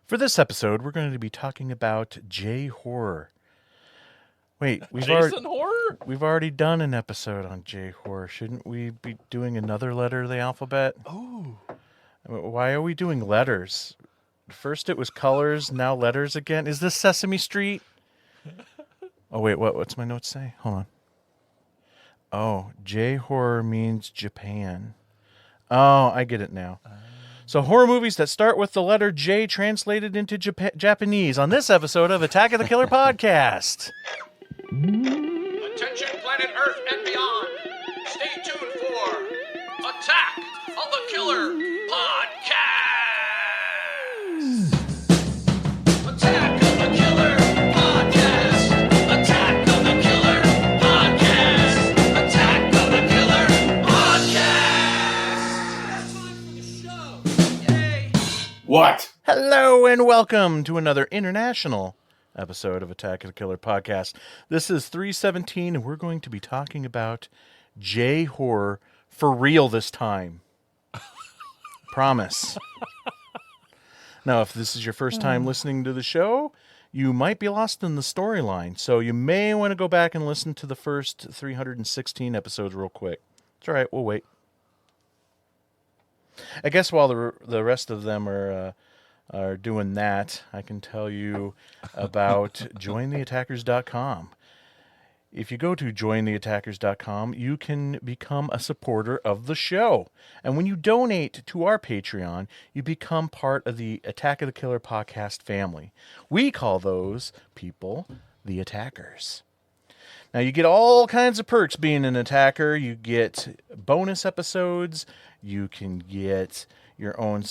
For this episode, we're going to be talking about J-horror. Wait, we've already done an episode on J-horror. Shouldn't we be doing another letter of the alphabet? Oh. Why are we doing letters? First it was colors, now letters again. Is this Sesame Street? Oh, wait, what's my notes say? Hold on. Oh, J-horror means Japan. Oh, I get it now. So horror movies that start with the letter J translated into Japanese on this episode of Attack of the Killer Podcast. Attention planet Earth and beyond. Stay tuned for Attack of the Killer Podcast. Attack of the Killer Podcast. Attack of the Killer Podcast. Attack of the Killer Podcast. Yay. What? Hello and welcome to another international episode of Attack of the Killer Podcast. This is 317 and we're going to be talking about J-horror for real this time. Promise. Now, if this is your first time listening to the show, you might be lost in the storyline, so you may want to go back and listen to the first 316 episodes real quick. It's all right, we'll wait. I guess while the rest of them are doing that, I can tell you about jointheattackers.com. If you go to jointheattackers.com, you can become a supporter of the show. And when you donate to our Patreon, you become part of the Attack of the Killer podcast family. We call those people the Attackers. Now, you get all kinds of perks being an attacker. You get bonus episodes. You can get your own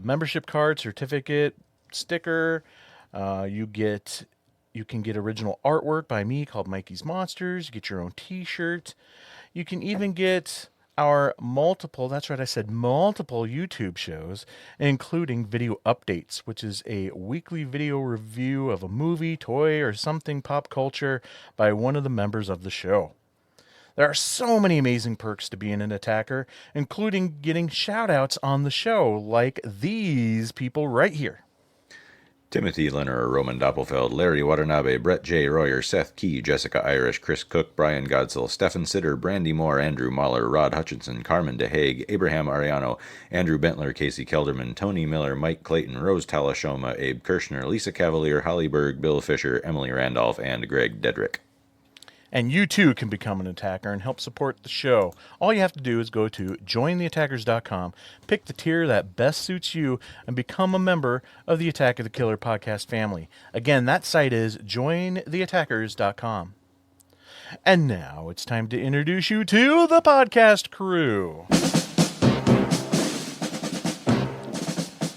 membership card, certificate, sticker. You can get original artwork by me called Mikey's Monsters. You get your own t-shirt. You can even get our multiple YouTube shows, including video updates, which is a weekly video review of a movie, toy, or something pop culture by one of the members of the show. There are so many amazing perks to being an attacker, including getting shout-outs on the show, like these people right here. Timothy Lenner, Roman Doppelfeld, Larry Watanabe, Brett J. Royer, Seth Key, Jessica Irish, Chris Cook, Brian Godsell, Stephen Sitter, Brandy Moore, Andrew Mahler, Rod Hutchinson, Carmen DeHague, Abraham Ariano, Andrew Bentler, Casey Kelderman, Tony Miller, Mike Clayton, Rose Talashoma, Abe Kirshner, Lisa Cavalier, Holly Berg, Bill Fisher, Emily Randolph, and Greg Dedrick. And you too can become an attacker and help support the show. All you have to do is go to jointheattackers.com, pick the tier that best suits you, and become a member of the Attack of the Killer podcast family. Again, that site is jointheattackers.com. And now it's time to introduce you to the podcast crew.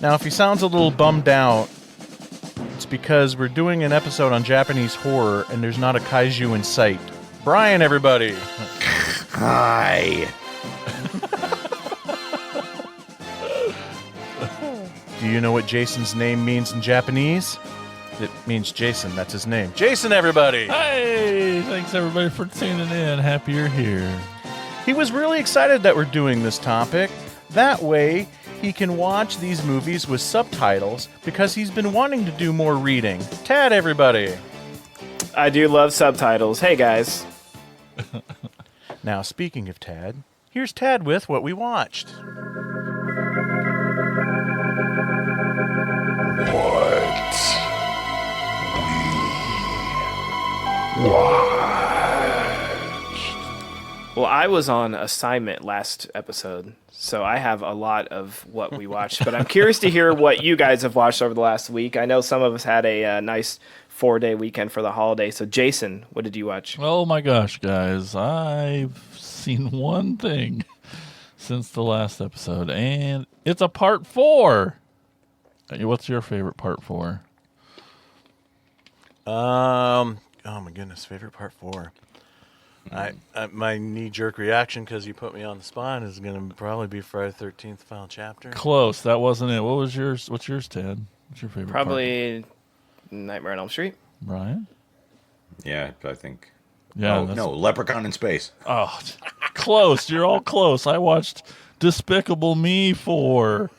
Now, if he sounds a little bummed out, it's because we're doing an episode on Japanese horror and there's not a kaiju in sight. Brian, everybody. Hi. Do you know what Jason's name means in Japanese? It means Jason. That's his name. Jason, everybody. Hey, thanks everybody for tuning in. Happy you're here. He was really excited that we're doing this topic. That way, he can watch these movies with subtitles because he's been wanting to do more reading. Tad, everybody. I do love subtitles. Hey, guys. Now, speaking of Tad, here's Tad with what we watched. Well, I was on assignment last episode, so I have a lot of what we watched. But I'm curious to hear what you guys have watched over the last week. I know some of us had a nice 4-day weekend for the holiday. So, Jason, what did you watch? Oh my gosh, guys. I've seen one thing since the last episode, and it's a part 4. What's your favorite part 4? Oh my goodness, favorite part 4. My knee-jerk reaction, because you put me on the spot, is going to probably be Friday the 13th final chapter. Close. That wasn't it. What was yours? What's yours, Ted? What's your favorite Probably Nightmare on Elm Street. Brian? Yeah, I think. Yeah. Oh, no, Leprechaun in Space. Oh, close. You're all close. I watched Despicable Me 4.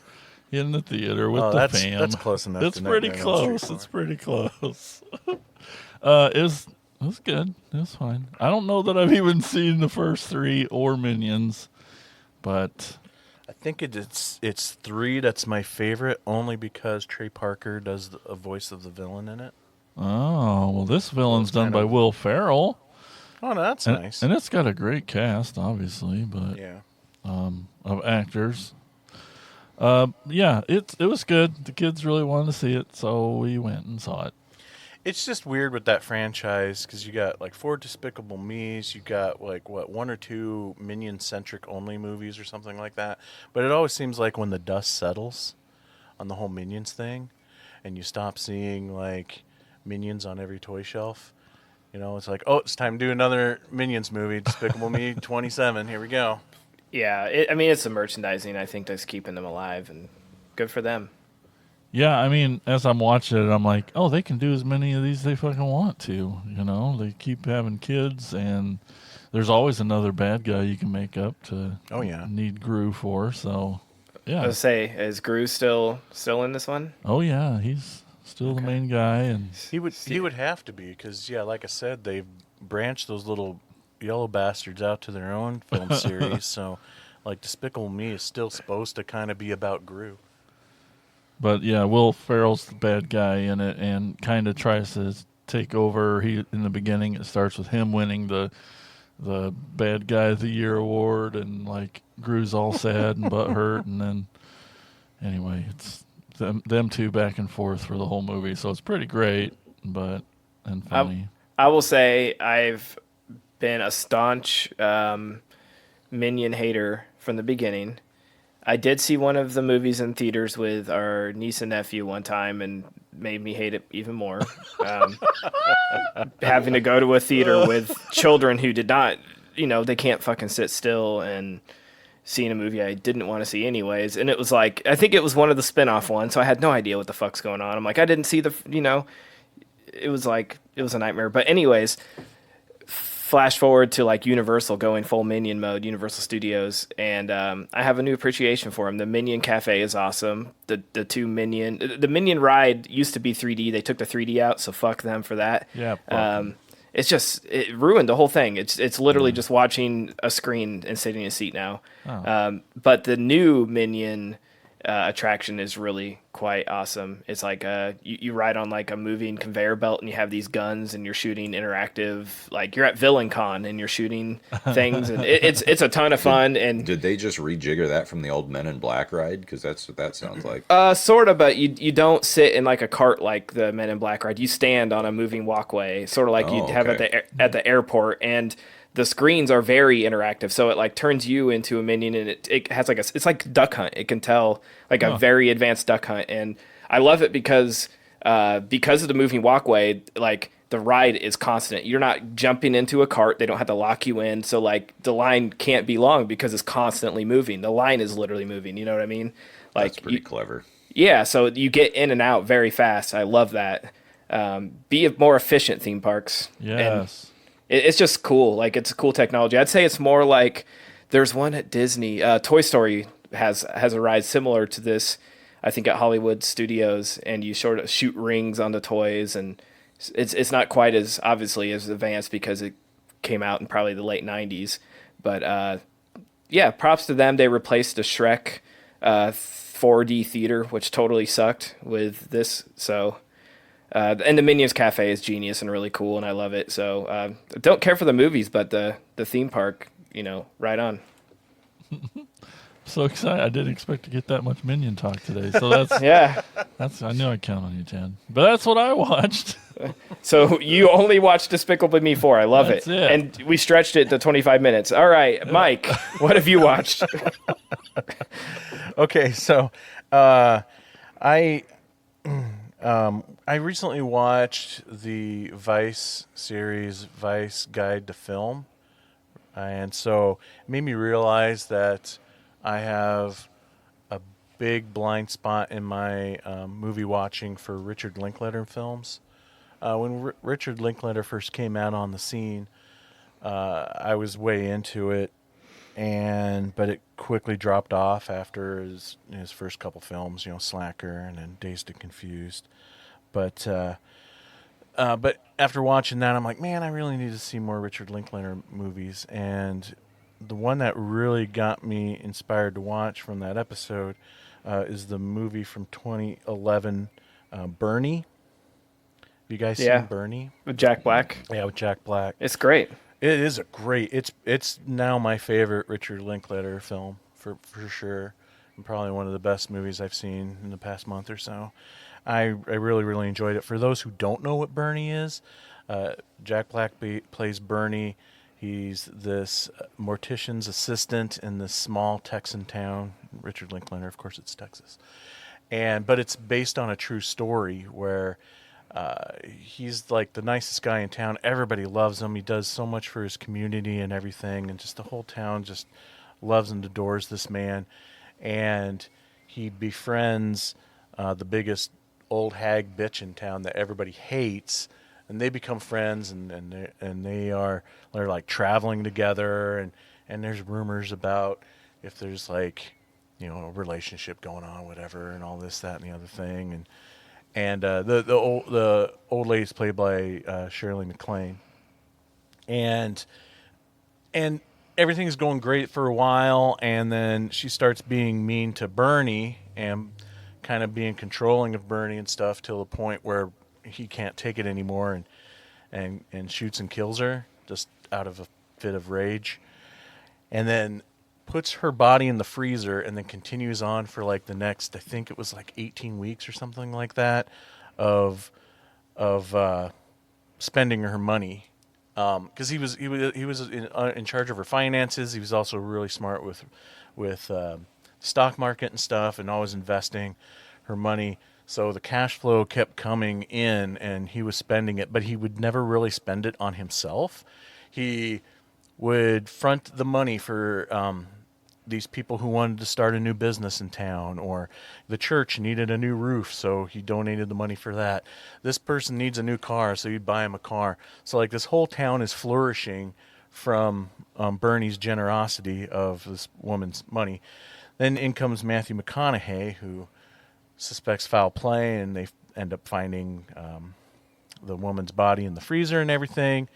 in the theater with Oh, the that's fam. that's close enough. It's to pretty Nightmare on Elm close. Street It's pretty close. It was good. It was fine. I don't know that I've even seen the first 3 or Minions, but I think it's 3 that's my favorite, only because Trey Parker does a voice of the villain in it. oh well, this villain's it's done kind by of- Will Ferrell, Oh, no, that's nice. and it's got a great cast, obviously, but Yeah. of actors. Yeah, it was good. The kids really wanted to see it, so we went and saw it. It's just weird with that franchise because you got like 4 Despicable Me's, you got like 1 or 2 Minion-centric only movies or something like that. But it always seems like when the dust settles on the whole Minions thing, and you stop seeing like Minions on every toy shelf, it's like, oh, it's time to do another Minions movie, Despicable Me 27. Here we go. Yeah, it's the merchandising, I think, that's keeping them alive, and good for them. Yeah, I mean, as I'm watching it, I'm like, oh, they can do as many of these they fucking want to. They keep having kids, and there's always another bad guy you can make up to. Oh, yeah. Need Gru for. So, I yeah. was say, is Gru still in this one? Oh yeah, he's still the main guy, and He would have to be because, yeah, like I said, they branched those little yellow bastards out to their own film series. So, like, Despicable Me is still supposed to kind of be about Gru. but yeah, Will Ferrell's the bad guy in it, and kind of tries to take over. In the beginning, it starts with him winning the Bad Guy of the Year award, and like Gru's all sad and butthurt, and then anyway, it's them two back and forth for the whole movie. So it's pretty great, and funny. I will say I've been a staunch Minion hater from the beginning. I did see one of the movies in theaters with our niece and nephew one time, and made me hate it even more. Having to go to a theater with children who did not, they can't fucking sit still, and seeing a movie I didn't want to see anyways. And it was like, I think it was one of the spin-off ones, so I had no idea what the fuck's going on. I'm like, I didn't see it was like, it was a nightmare. But anyways, flash forward to like Universal going full Minion mode, Universal Studios, and I have a new appreciation for them. The Minion Cafe is awesome. The Minion ride used to be 3D. They took the 3D out, so fuck them for that. Yeah. It's just, it ruined the whole thing. It's literally just watching a screen and sitting in a seat now. Oh. But the new Minion attraction is really quite awesome. It's like you ride on like a moving conveyor belt, and you have these guns, and you're shooting interactive, like you're at Villain Con and you're shooting things, and it's a ton of fun. And Did they just rejigger that from the old Men in Black ride? Because that's what that sounds like. sort of, but you don't sit in like a cart like the Men in Black ride. You stand on a moving walkway, sort of like Oh, you'd have okay. at the airport, and the screens are very interactive, so it like turns you into a minion, and it has like it's like Duck Hunt. It can tell like a very advanced Duck Hunt, and I love it because of the moving walkway, like the ride is constant. You're not jumping into a cart. They don't have to lock you in, so like the line can't be long because it's constantly moving. The line is literally moving. You know what I mean? Like That's pretty clever. yeah, so you get in and out very fast. I love that. Be more efficient, theme parks. Yes. It's just cool. Like, it's cool technology. I'd say it's more like there's one at Disney. Toy Story has a ride similar to this, I think, at Hollywood Studios, and you sort of shoot rings on the toys, and it's not quite as obviously as advanced because it came out in probably the late 90s. But yeah, props to them. They replaced the Shrek 4D theater, which totally sucked, with this. So. And the Minions Cafe is genius and really cool, and I love it. So don't care for the movies, but the theme park, right on. So excited! I didn't expect to get that much Minion talk today. So that's Yeah. I knew I'd count on you, Chad. But that's what I watched. So you only watched Despicable Me 4. I love That's it. it. And we stretched it to 25 minutes. All right, Mike, what have you watched? Okay, so I recently watched the Vice series, Vice Guide to Film, and so it made me realize that I have a big blind spot in my movie watching for Richard Linklater films. When Richard Linklater first came out on the scene, I was way into it, but it quickly dropped off after his first couple films, Slacker and then Dazed and Confused. But after watching that, I'm like, man, I really need to see more Richard Linklater movies. And the one that really got me inspired to watch from that episode is the movie from 2011, Bernie. Have you guys Yeah. seen Bernie? With Jack Black. Yeah, with Jack Black. It's great. It is a great. It's now my favorite Richard Linklater film for sure, and probably one of the best movies I've seen in the past month or so. I really enjoyed it. For those who don't know what Bernie is, Jack Black plays Bernie. He's this mortician's assistant in this small Texan town. Richard Linklater, of course, it's Texas, but it's based on a true story where he's like the nicest guy in town. Everybody loves him. He does so much for his community and everything, and just the whole town just loves and adores this man. And he befriends the biggest old hag bitch in town that everybody hates, and they become friends, and they're like traveling together, and there's rumors about if there's like a relationship going on, whatever, and all this, that, and the other thing, and the old lady's played by Shirley MacLaine, and everything's going great for a while, and then she starts being mean to Bernie and kind of being controlling of Bernie and stuff till the point where he can't take it anymore and shoots and kills her just out of a fit of rage, and then puts her body in the freezer and then continues on for like the next, I think it was like 18 weeks or something like that, of spending her money, because he was in charge of her finances. He was also really smart with stock market and stuff, and always investing her money. So the cash flow kept coming in, and he was spending it, but he would never really spend it on himself. He would front the money for these people who wanted to start a new business in town, or the church needed a new roof, so he donated the money for that. This person needs a new car, so he'd buy him a car. So like this whole town is flourishing from Bernie's generosity of this woman's money. Then in comes Matthew McConaughey, who suspects foul play, and they end up finding the woman's body in the freezer and everything.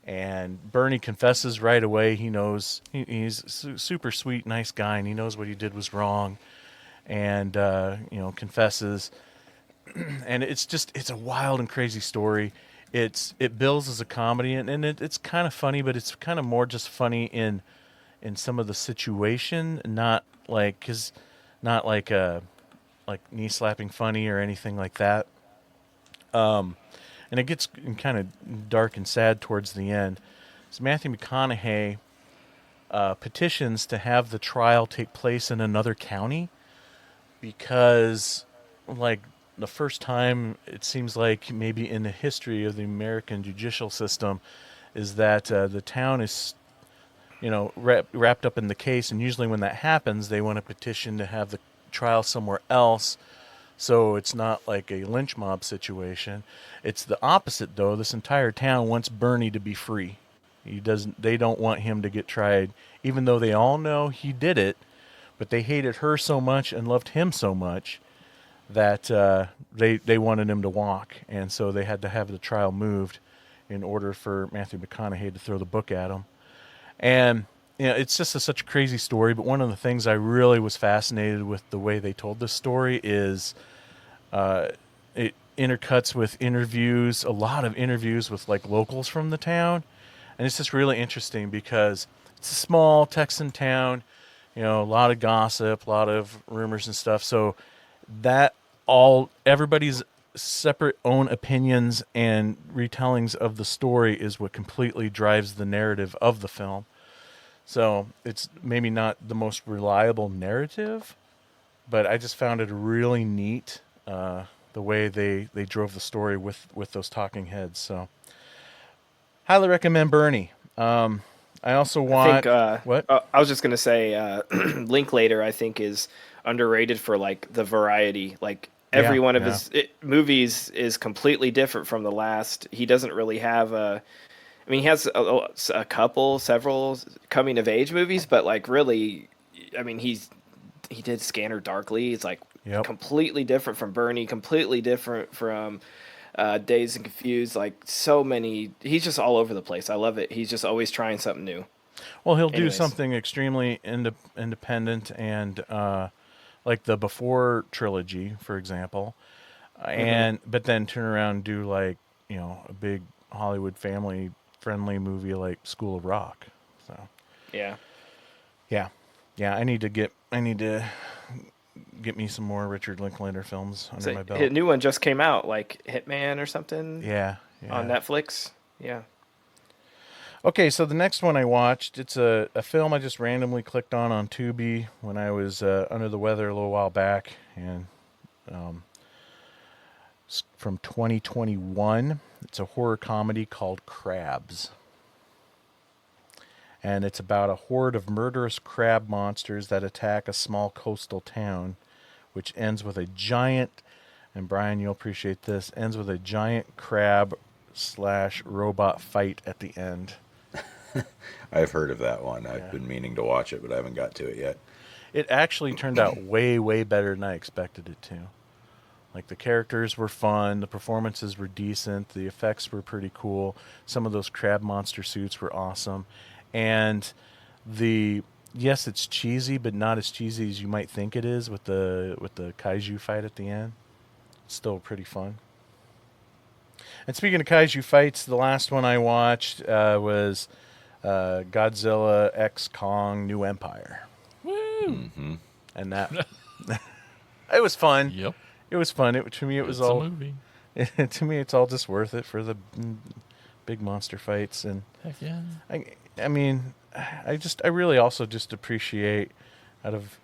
And Bernie confesses right away. He knows he's a super sweet, nice guy, and he knows what he did was wrong, and confesses. And it's a wild and crazy story. It bills as a comedy, and it's kind of funny, but it's kind of more just funny in some of the situation, not like knee slapping funny or anything like that. And it gets kind of dark and sad towards the end. So Matthew McConaughey petitions to have the trial take place in another county because, like, the first time it seems like maybe in the history of the American judicial system is that the town is, wrapped up in the case, and usually when that happens, they want to petition to have the trial somewhere else. So it's not like a lynch mob situation. It's the opposite, though. This entire town wants Bernie to be free. They don't want him to get tried, even though they all know he did it. But they hated her so much and loved him so much that they wanted him to walk, and so they had to have the trial moved in order for Matthew McConaughey to throw the book at him. And it's just such a crazy story, but one of the things I really was fascinated with the way they told this story is it intercuts with interviews, a lot of interviews with like locals from the town, and it's just really interesting because it's a small Texan town, a lot of gossip, a lot of rumors and stuff. So that everybody's separate own opinions and retellings of the story is what completely drives the narrative of the film. So it's maybe not the most reliable narrative, but I just found it really neat the way they drove the story with those talking heads. So highly recommend Bernie. I also want what? I was just gonna say, Linklater I think is underrated for like the variety. Like every one of his movies is completely different from the last. He doesn't really have I mean, he has several coming of age movies, but like really, I mean, he did Scanner Darkly. It's like Yep. completely different from Bernie, completely different from Dazed and Confused. Like so many, he's just all over the place. I love it. He's just always trying something new. Well, he'll do Anyways. something extremely independent and like the Before trilogy, for example, and but then turn around and do like a big Hollywood family friendly movie like School of Rock. So Yeah. yeah, I need to get me some more Richard Linklater films under So my belt. his new one just came out, like Hitman or something. Yeah. On Netflix. Yeah. Okay, so the next one I watched, it's a film I just randomly clicked on Tubi when I was under the weather a little while back, and it's from 2021. It's a horror comedy called Crabs. And it's about a horde of murderous crab monsters that attack a small coastal town, which ends with a giant, and Brian, you'll appreciate this, ends with a giant crab / robot fight at the end. I've heard of that one. I've been meaning to watch it, but I haven't got to it yet. It actually turned out way, way better than I expected it to. Like, the characters were fun, the performances were decent, the effects were pretty cool. Some of those crab monster suits were awesome. And yes, it's cheesy, but not as cheesy as you might think it is with the kaiju fight at the end. It's still pretty fun. And speaking of kaiju fights, the last one I watched was Godzilla X Kong New Empire. Woo! Mm-hmm. And that it was fun. Yep. It was fun. To me, it was It's all a movie. to me, it's all just worth it for the big monster fights. And Heck yeah. I mean, I really also just appreciate out of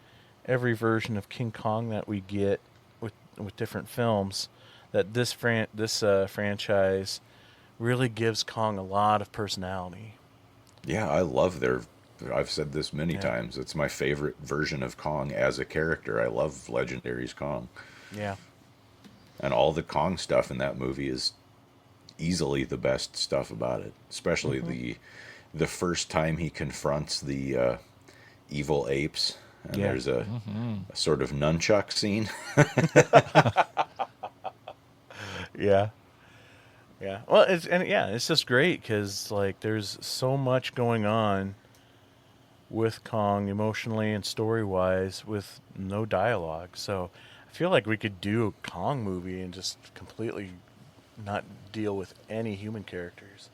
every version of King Kong that we get with different films, that this franchise really gives Kong a lot of personality. Yeah, I love I've said this many times. It's my favorite version of Kong as a character. I love Legendary's Kong. Yeah. And all the Kong stuff in that movie is easily the best stuff about it. Especially the first time he confronts the evil apes. And there's a sort of nunchuck scene. Yeah. Yeah. Well, it's just great because like there's so much going on with Kong emotionally and story wise with no dialogue. So I feel like we could do a Kong movie and just completely not deal with any human characters.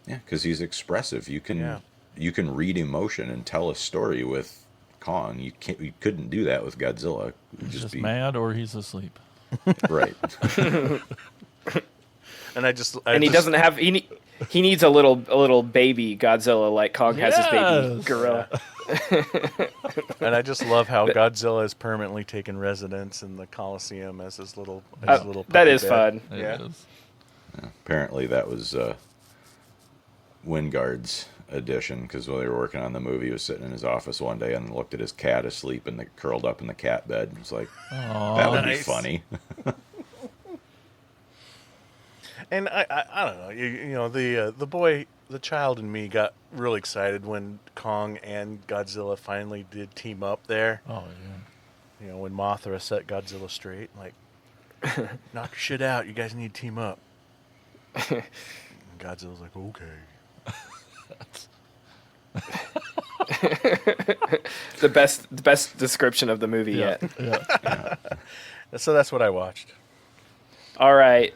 Yeah, because he's expressive. You can read emotion and tell a story with Kong. You couldn't do that with Godzilla. He's just mad or he's asleep. Right. And he doesn't have he needs a little baby Godzilla like Kong has his baby gorilla. And I just love how Godzilla has permanently taken residence in the Coliseum as his little puppet that is bed. fun. It is. Apparently that was Wingard's edition, because while they were working on the movie, he was sitting in his office one day and looked at his cat asleep and curled up in the cat bed. It was like, that would be funny. And I don't know, you know, the child in me got really excited when Kong and Godzilla finally did team up there. Oh, yeah. You know, when Mothra set Godzilla straight, like, knock your shit out, you guys need to team up. And Godzilla's like, okay. The best description of the movie yet. Yeah. So that's what I watched. All right,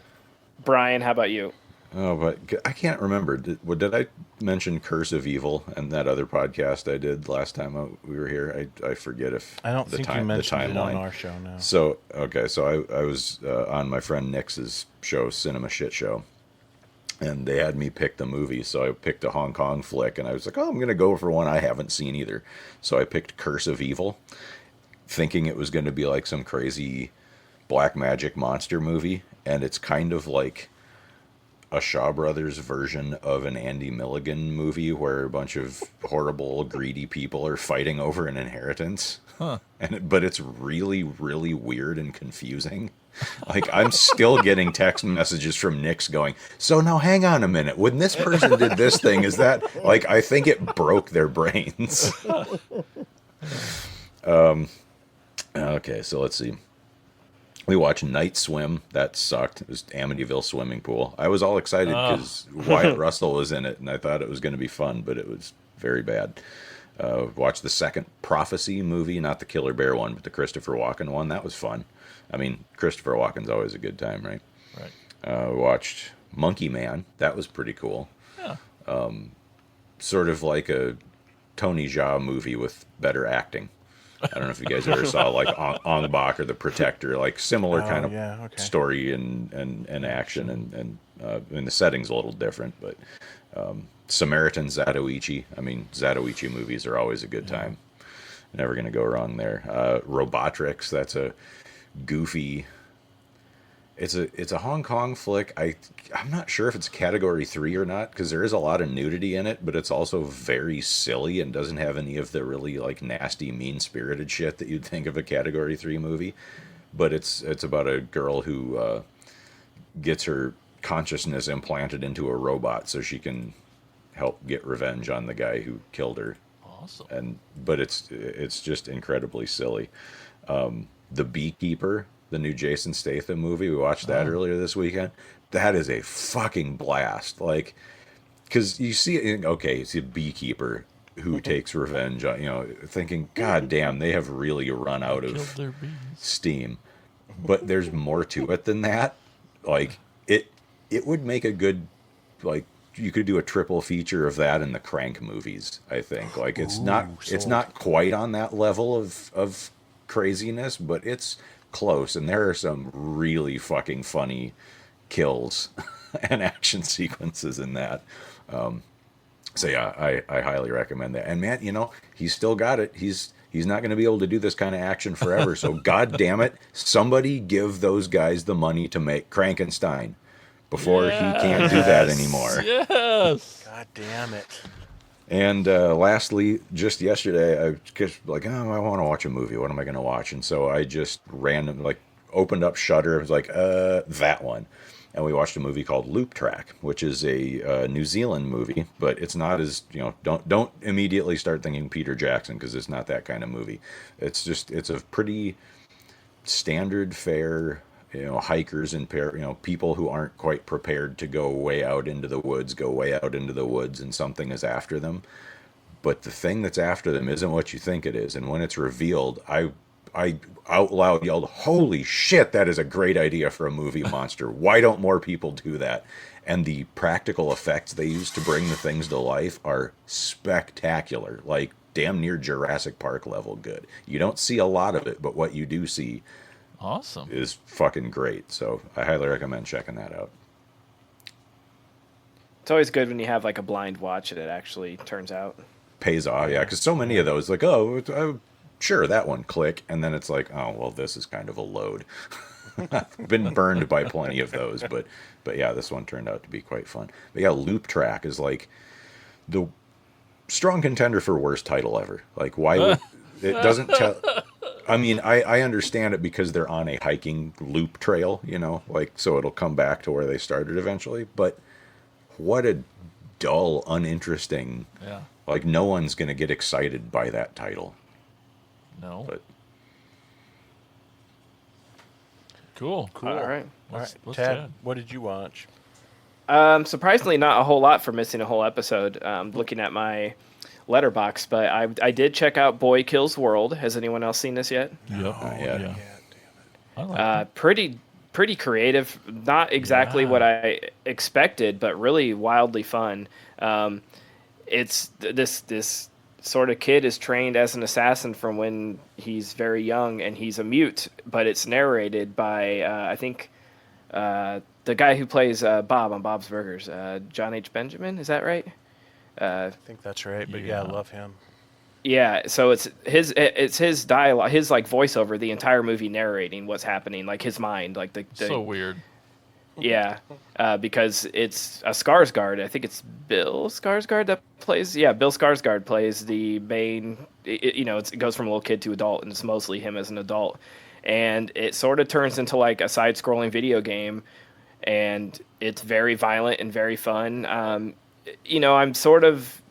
Brian, how about you? Oh, but I can't remember. Did I mention Curse of Evil and that other podcast I did last time we were here? I forget if I don't think you mentioned it on timeline. our show now. So, okay, so I was on my friend Nix's show, Cinema Shit Show, and they had me pick the movie, so I picked a Hong Kong flick, and I was like, oh, I'm going to go for one I haven't seen either. So I picked Curse of Evil, thinking it was going to be like some crazy black magic monster movie, and it's kind of like a Shaw Brothers version of an Andy Milligan movie where a bunch of horrible, greedy people are fighting over an inheritance. Huh. But it's really, really weird and confusing. Like, I'm still getting text messages from Nick's going, so now hang on a minute. When this person did this thing, is that, like, I think it broke their brains. Okay, so let's see. We watched Night Swim. That sucked. It was Amityville swimming pool. I was all excited because Wyatt Russell was in it, and I thought it was going to be fun, but it was very bad. Watched the second Prophecy movie, not the Killer Bear one, but the Christopher Walken one. That was fun. I mean, Christopher Walken's always a good time, right? Right. Watched Monkey Man. That was pretty cool. Yeah. Sort of like a Tony Jaa movie with better acting. I don't know if you guys ever saw like Onibaba or The Protector, like similar kind of story and action, and the setting's a little different, but Samaritan Zatoichi. I mean, Zatoichi movies are always a good time. Never going to go wrong there. Robotrix, that's a goofy. It's a Hong Kong flick. I'm not sure if it's category 3 or not because there is a lot of nudity in it, but it's also very silly and doesn't have any of the really like nasty, mean-spirited shit that you'd think of a category 3 movie. But it's about a girl who gets her consciousness implanted into a robot so she can help get revenge on the guy who killed her. Awesome. But it's just incredibly silly. The Beekeeper, the new Jason Statham movie, we watched that earlier this weekend. That is a fucking blast. Like, because you see a beekeeper who takes revenge on, thinking, God damn, they have really run out of steam. But there's more to it than that. Like, it would make a good, like, you could do a triple feature of that in the Crank movies, I think. Like, it's not quite on that level of craziness, but it's close, and there are some really fucking funny kills and action sequences in that. So yeah, I highly recommend that. And man, he's still got it. He's not going to be able to do this kind of action forever. So god damn it, somebody give those guys the money to make Frankenstein before he can't do that anymore. Yes. God damn it. And lastly, just yesterday, I was just like, I want to watch a movie. What am I going to watch? And so I just opened up Shudder. I was like, that one. And we watched a movie called Loop Track, which is a New Zealand movie, but it's not as, don't immediately start thinking Peter Jackson because it's not that kind of movie. It's a pretty standard fare, hikers and people who aren't quite prepared to go way out into the woods, and something is after them. But the thing that's after them isn't what you think it is. And when it's revealed, I out loud yelled, "Holy shit, that is a great idea for a movie monster. Why don't more people do that?" And the practical effects they use to bring the things to life are spectacular, like damn near Jurassic Park level good. You don't see a lot of it, but what you do see is fucking great. So I highly recommend checking that out. It's always good when you have like a blind watch and it actually turns out. Pays off, yeah, because so many of those, like, sure, that one, click, and then it's like, oh, well, this is kind of a load. Been burned by plenty of those, but yeah, this one turned out to be quite fun. But yeah, Loop Track is like the strong contender for worst title ever. Like, why would it doesn't tell? I mean, I understand it because they're on a hiking loop trail, like, so it'll come back to where they started eventually. But what a dull, uninteresting. Yeah. Like, no one's gonna get excited by that title. No. But cool. All right. Let's Tad, chat. what did you watch? Surprisingly, not a whole lot for missing a whole episode. Looking at my letterbox, but I did check out Boy Kills World. Has anyone else seen this yet? Yep. yeah. Yeah, damn it. I like Pretty creative. Not exactly what I expected, but really wildly fun. It's this sort of kid is trained as an assassin from when he's very young, and he's a mute, but it's narrated by I think the guy who plays Bob on Bob's Burgers, John H. Benjamin. Is that right? I think that's right, but yeah, I love him. Yeah, so it's his dialogue, his like voiceover, the entire movie narrating what's happening, like his mind, like the so weird. Yeah, because it's a Skarsgård. I think it's Bill Skarsgård that plays. Yeah, Bill Skarsgård plays the main. It goes from little kid to adult, and it's mostly him as an adult. And it sort of turns into like a side-scrolling video game, and it's very violent and very fun. I'm sort of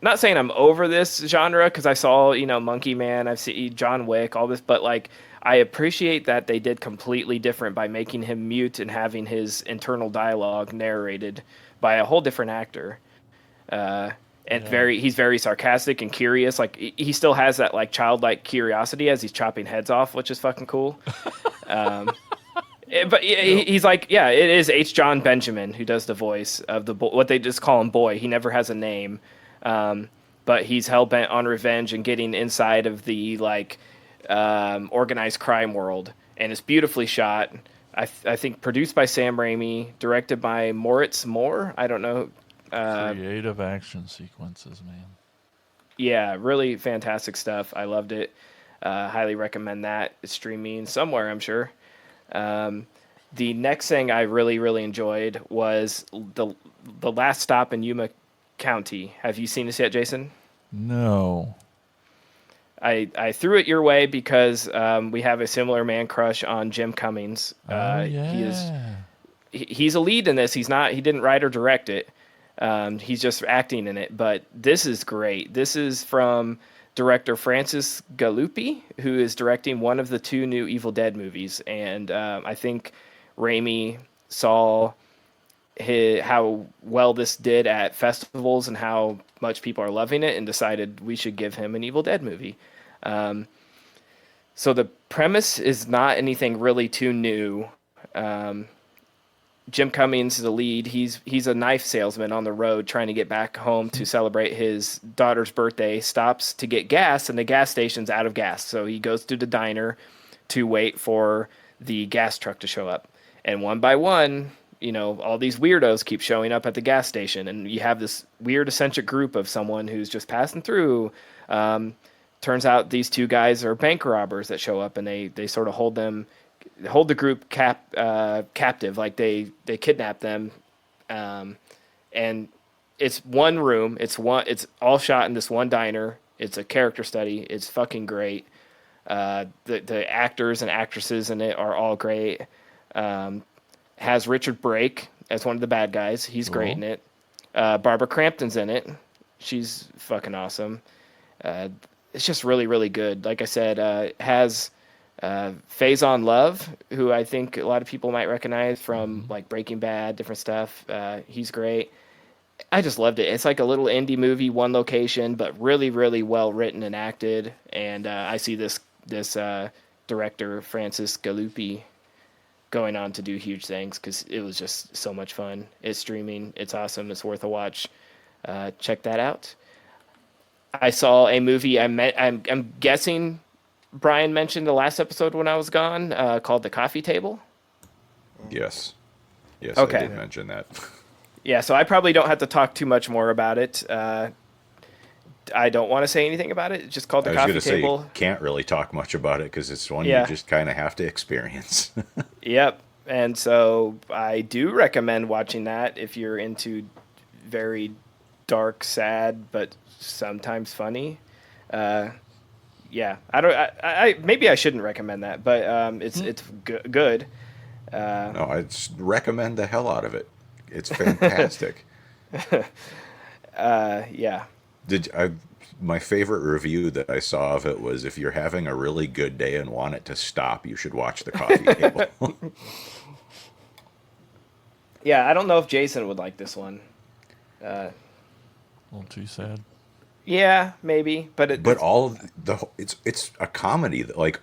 not saying I'm over this genre because I saw, Monkey Man, I've seen John Wick, all this, but like I appreciate that they did completely different by making him mute and having his internal dialogue narrated by a whole different actor. He's very sarcastic and curious. Like he still has that like childlike curiosity as he's chopping heads off, which is fucking cool. He's like, yeah, it is H. John Benjamin who does the voice of what they just call him Boy. He never has a name. But he's hell-bent on revenge and getting inside of the like organized crime world, and it's beautifully shot. I think produced by Sam Raimi, directed by Moritz Moore. I don't know. Creative action sequences, man. Yeah, really fantastic stuff. I loved it. Highly recommend that. It's streaming somewhere, I'm sure. The next thing I really, really enjoyed was the Last Stop in Yuma County. Have you seen this yet, Jason? No. I threw it your way because we have a similar man crush on Jim Cummings. Yeah. He's a lead in this. He didn't write or direct it. He's just acting in it. But this is great. This is from director Francis Galuppi, who is directing one of the 2 new Evil Dead movies. And I think Raimi saw how well this did at festivals and how much people are loving it and decided we should give him an Evil Dead movie. So the premise is not anything really too new. Jim Cummings is the lead. He's a knife salesman on the road trying to get back home to celebrate his daughter's birthday, stops to get gas, and the gas station's out of gas. So he goes to the diner to wait for the gas truck to show up. And one by one, all these weirdos keep showing up at the gas station, and you have this weird eccentric group of someone who's just passing through. Turns out these 2 guys are bank robbers that show up, and they sort of hold the group captive, like they kidnap them. And it's one room. It's all shot in this one diner. It's a character study. It's fucking great. The actors and actresses in it are all great. Has Richard Brake as one of the bad guys. He's great in it. Barbara Crampton's in it. She's fucking awesome. It's just really, really good. Like I said, has Faison Love, who I think a lot of people might recognize from like Breaking Bad, different stuff. He's great. I just loved it. It's like a little indie movie, one location, but really, really well written and acted. And I see this director, Francis Galuppi, going on to do huge things because it was just so much fun. It's streaming. It's awesome. It's worth a watch. Check that out. I saw a movie I'm guessing Brian mentioned the last episode when I was gone, called The Coffee Table. Yes. Okay. I did mention that. Yeah, so I probably don't have to talk too much more about it. I don't want to say anything about it. It's just called The Coffee Table. Say, can't really talk much about it because it's one you just kind of have to experience. Yep. And so I do recommend watching that if you're into very dark, sad, but sometimes funny. Yeah, I maybe I shouldn't recommend that, but it's good. No, I'd recommend the hell out of it. It's fantastic. Yeah. My favorite review that I saw of it was, if you're having a really good day and want it to stop, you should watch The Coffee Table. Yeah, I don't know if Jason would like this one. A little too sad. Yeah, maybe, but it's a comedy. Like,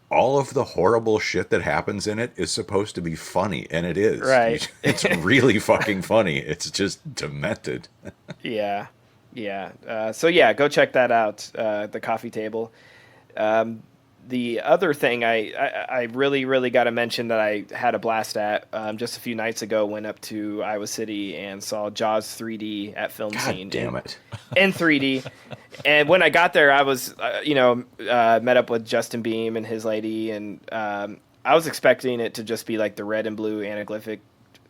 all of the horrible shit that happens in it is supposed to be funny, and it is. Right. It's really fucking funny. It's just demented. Yeah. So yeah, go check that out. The Coffee Table. The other thing I really, really got to mention that I had a blast at just a few nights ago, went up to Iowa City and saw Jaws 3D at Film Scene. God damn it. In 3D. And when I got there, I was, met up with Justin Beam and his lady, and I was expecting it to just be like the red and blue anaglyphic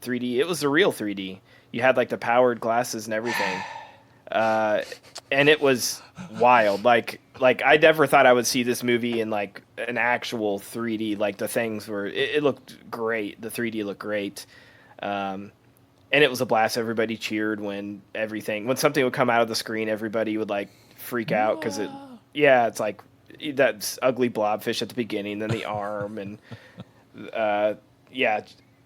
3D. It was the real 3D. You had like the powered glasses and everything. And it was wild. Like I never thought I would see this movie in like an actual 3D. Like the things were, it looked great. The 3D looked great. And it was a blast. Everybody cheered when something would come out of the screen, everybody would like freak out because it's like that ugly blobfish at the beginning, then the arm, and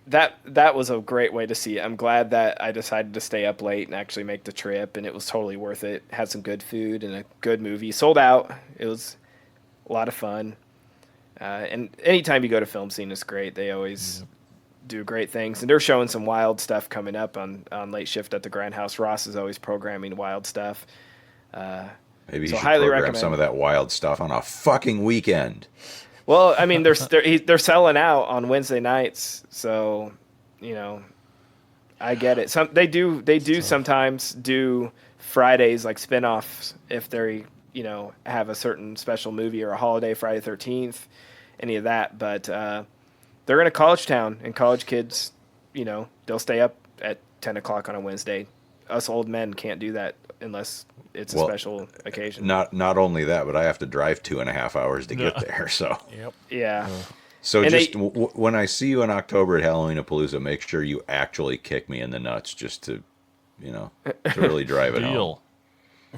that was a great way to see it. I'm glad that I decided to stay up late and actually make the trip, and it was totally worth it. Had some good food and a good movie. Sold out. It was a lot of fun. And anytime you go to film scene, it's great. They always do great things, and they're showing some wild stuff coming up on late shift at the Grindhouse. Ross is always programming wild stuff. Maybe you So should highly program recommend. some of that wild stuff on a fucking weekend. Well, I mean, they're selling out on Wednesday nights, so I get it. They do sometimes do Fridays like spinoffs if they have a certain special movie or a holiday, Friday 13th, any of that. But they're in a college town, and college kids, they'll stay up at 10 o'clock on a Wednesday. Us old men can't do that unless it's a special occasion. Not only that, but I have to drive 2.5 hours to get there. So Yep. Yeah. So And just when I see you in October at Halloween-a-Palooza, make sure you actually kick me in the nuts just to really drive it home. Deal.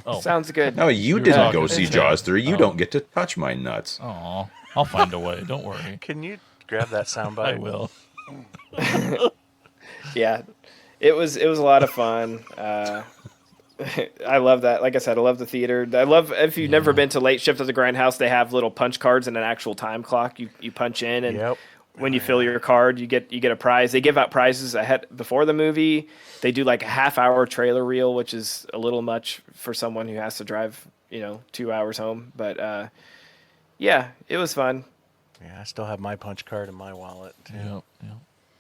Oh, Sounds good. No, you didn't go talking see to Jaws 3. You Oh. don't get to touch my nuts. aw. I'll find a way. Don't worry. Can you grab that soundbite? I will. Yeah, it was a lot of fun. I love that. Like I said, I love the theater. I love if you've never been to late shift at the Grindhouse, they have little punch cards and an actual time clock. You punch in, and Yep. when you fill your card, you get a prize. They give out prizes ahead before the movie. They do like a half-hour trailer reel, which is a little much for someone who has to drive 2 hours home. But yeah, it was fun. Yeah, I still have my punch card in my wallet. Too. Yep.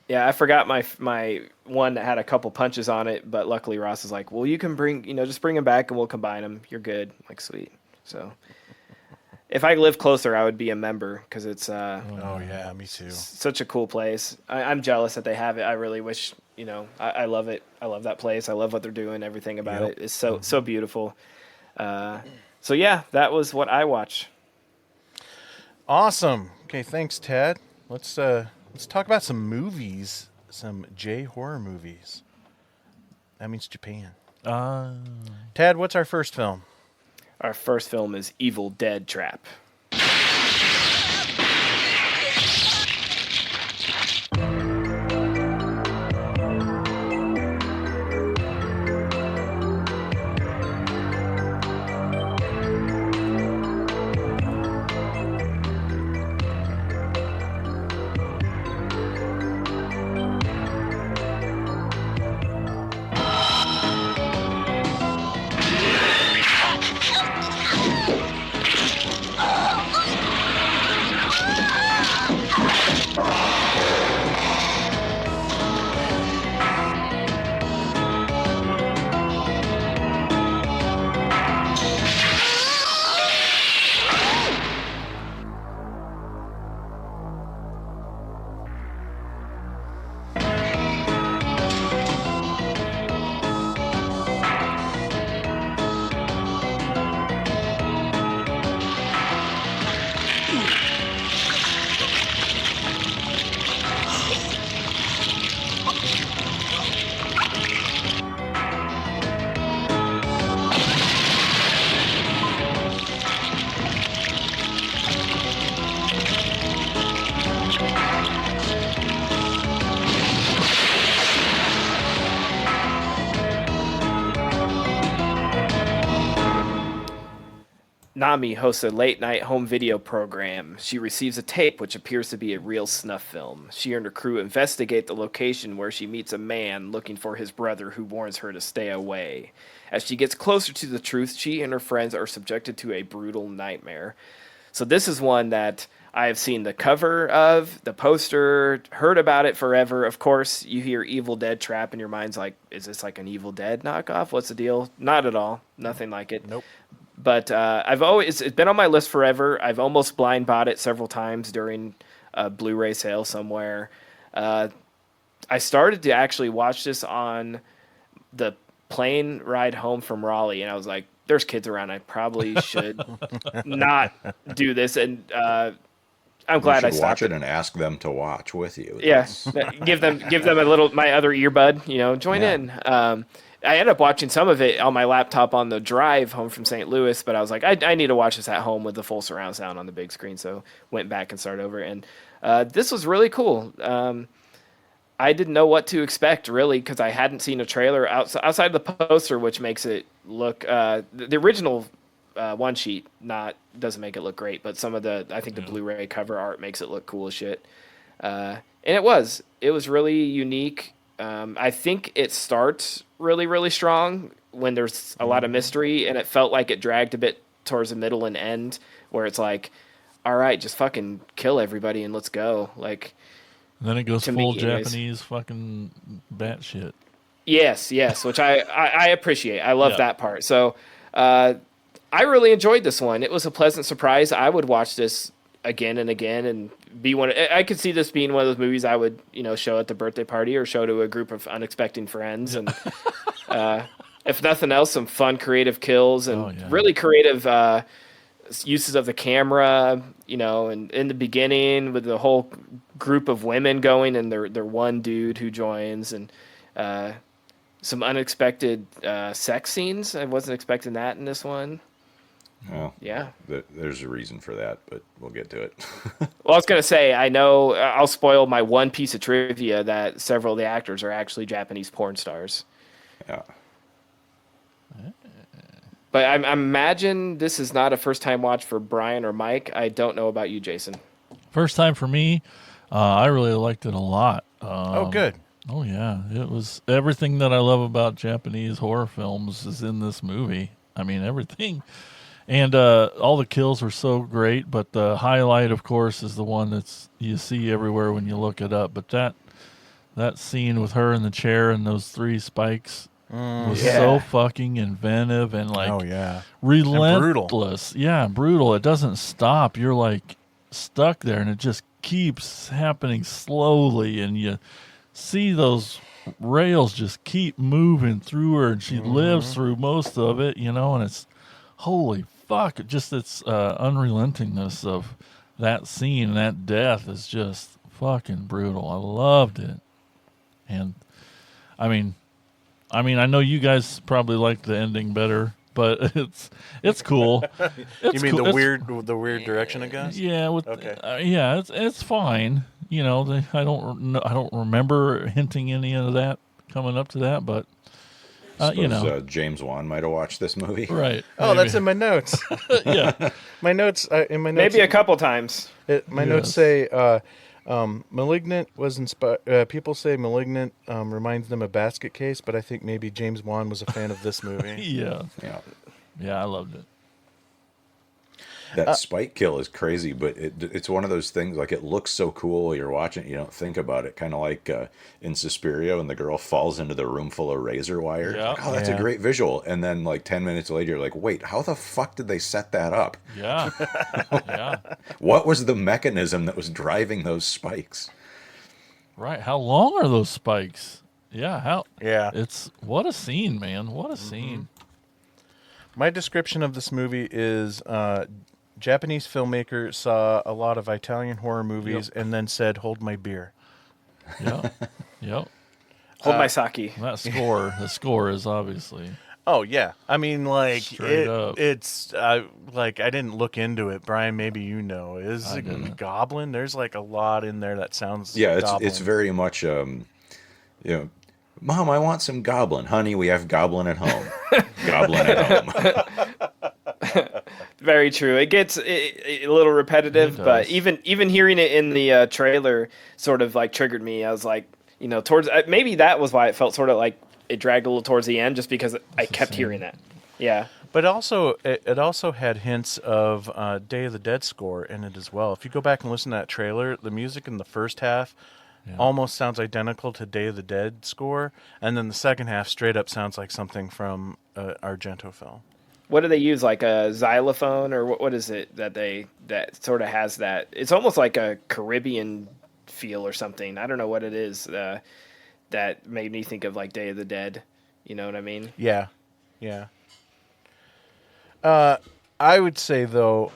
Yeah, I forgot my one that had a couple punches on it, but luckily Ross is like, well, you can just bring them back and we'll combine them. You're good. I'm like, sweet. So if I lived closer, I would be a member because it's Oh yeah, me too. such a cool place. I'm jealous that they have it. I really wish, I love it. I love that place. I love what they're doing. Everything about it is so beautiful. So yeah, that was what I watched. Awesome. Okay, thanks, Ted. Let's talk about some movies, some J horror movies. That means Japan. Ted, what's our first film? Our first film is Evil Dead Trap. Nami hosts a late-night home video program. She receives a tape which appears to be a real snuff film. She and her crew investigate the location where she meets a man looking for his brother who warns her to stay away. As she gets closer to the truth, she and her friends are subjected to a brutal nightmare. So this is one that I have seen the cover of, the poster, heard about it forever. Of course, you hear Evil Dead Trap and your mind's like, is this like an Evil Dead knockoff? What's the deal? Not at all. Nothing like it. Nope. But it's been on my list forever. I've almost blind bought it several times during a Blu-ray sale somewhere. I started to actually watch this on the plane ride home from Raleigh, and I was like, "There's kids around. I probably should not do this." And I'm You glad I should watch stopped it and ask them to watch with you. Yeah, That's- give them a little my other earbud. Join Yeah. in. I ended up watching some of it on my laptop on the drive home from St. Louis, but I was like, I need to watch this at home with the full surround sound on the big screen. So went back and started over, and this was really cool. I didn't know what to expect really because I hadn't seen a trailer outside the poster, which makes it look the original one sheet doesn't make it look great, but some of the I think the Blu-ray cover art makes it look cool as shit. And it was really unique. I think it starts really, really strong when there's a lot of mystery, and it felt like it dragged a bit towards the middle and end, where it's like, all right, just fucking kill everybody and let's go. Like, And then it goes to full me, anyways. Japanese fucking batshit. yes, which I appreciate. I love Yeah. that part. So I really enjoyed this one. It was a pleasant surprise. I would watch this again and again and be one. I could see this being one of those movies I would, show at the birthday party or show to a group of unexpected friends. And if nothing else, some fun, creative kills and really creative uses of the camera. And in the beginning with the whole group of women going and their one dude who joins and some unexpected sex scenes. I wasn't expecting that in this one. Well, Yeah. there's a reason for that, but we'll get to it. Well, I was going to say, I know I'll spoil my one piece of trivia that several of the actors are actually Japanese porn stars. Yeah. But I imagine this is not a first-time watch for Brian or Mike. I don't know about you, Jason. First time for me. I really liked it a lot. Oh, good. Oh yeah, it was everything that I love about Japanese horror films is in this movie. I mean everything, and all the kills were so great. But the highlight, of course, is the one that's you see everywhere when you look it up. But that scene with her in the chair and those three spikes was so fucking inventive and like Oh, yeah. relentless. Yeah, brutal. It doesn't stop. You're like stuck there, and it just keeps happening slowly, and you see those rails just keep moving through her, and she lives through most of it, and it's holy fuck. Just its unrelentingness of that scene, that death is just fucking brutal. I loved it. And I mean, I know you guys probably like the ending better, but it's cool. You mean the weird direction it goes? Yeah, Okay. It's fine. I don't remember hinting any of that coming up to that, but Suppose James Wan might have watched this movie. right. Oh, that's in my notes. Yeah. My notes Maybe a couple times. My notes say Malignant was inspired. People say Malignant reminds them of Basket Case, but I think maybe James Wan was a fan of this movie. Yeah. Yeah. Yeah, I loved it. That spike kill is crazy, but it's one of those things, like, it looks so cool while you're watching it, you don't think about it. Kind of like in Suspiria when the girl falls into the room full of razor wire. Yeah. Like, oh, that's a great visual. And then, like, 10 minutes later, you're like, wait, how the fuck did they set that up? Yeah. Yeah. What was the mechanism that was driving those spikes? Right. How long are those spikes? Yeah. Yeah. It's what a scene, man. What a scene. My description of this movie is Japanese filmmaker saw a lot of Italian horror movies and then said, "Hold my beer." Yep. Yep. Hold my sake. The score is obviously. Oh yeah, I mean, like Straight up. it's like I didn't look into it. Brian, maybe you know. Is I it didn't. Goblin? There's like a lot in there that sounds. Yeah, Goblin. it's very much, Mom, I want some Goblin. Honey, we have Goblin at home. Goblin at home. Very true. It gets a little repetitive, It but does. even hearing it in the trailer sort of like triggered me. I was like, towards maybe that was why it felt sort of like it dragged a little towards the end, just because I kept hearing that. Yeah. But also, it also had hints of Day of the Dead score in it as well. If you go back and listen to that trailer, the music in the first half almost sounds identical to Day of the Dead score, and then the second half straight up sounds like something from Argento film. What do they use? Like a xylophone, or what is it that sort of has that? It's almost like a Caribbean feel or something. I don't know what it is. that made me think of like Day of the Dead. You know what I mean? Yeah, yeah. I would say though,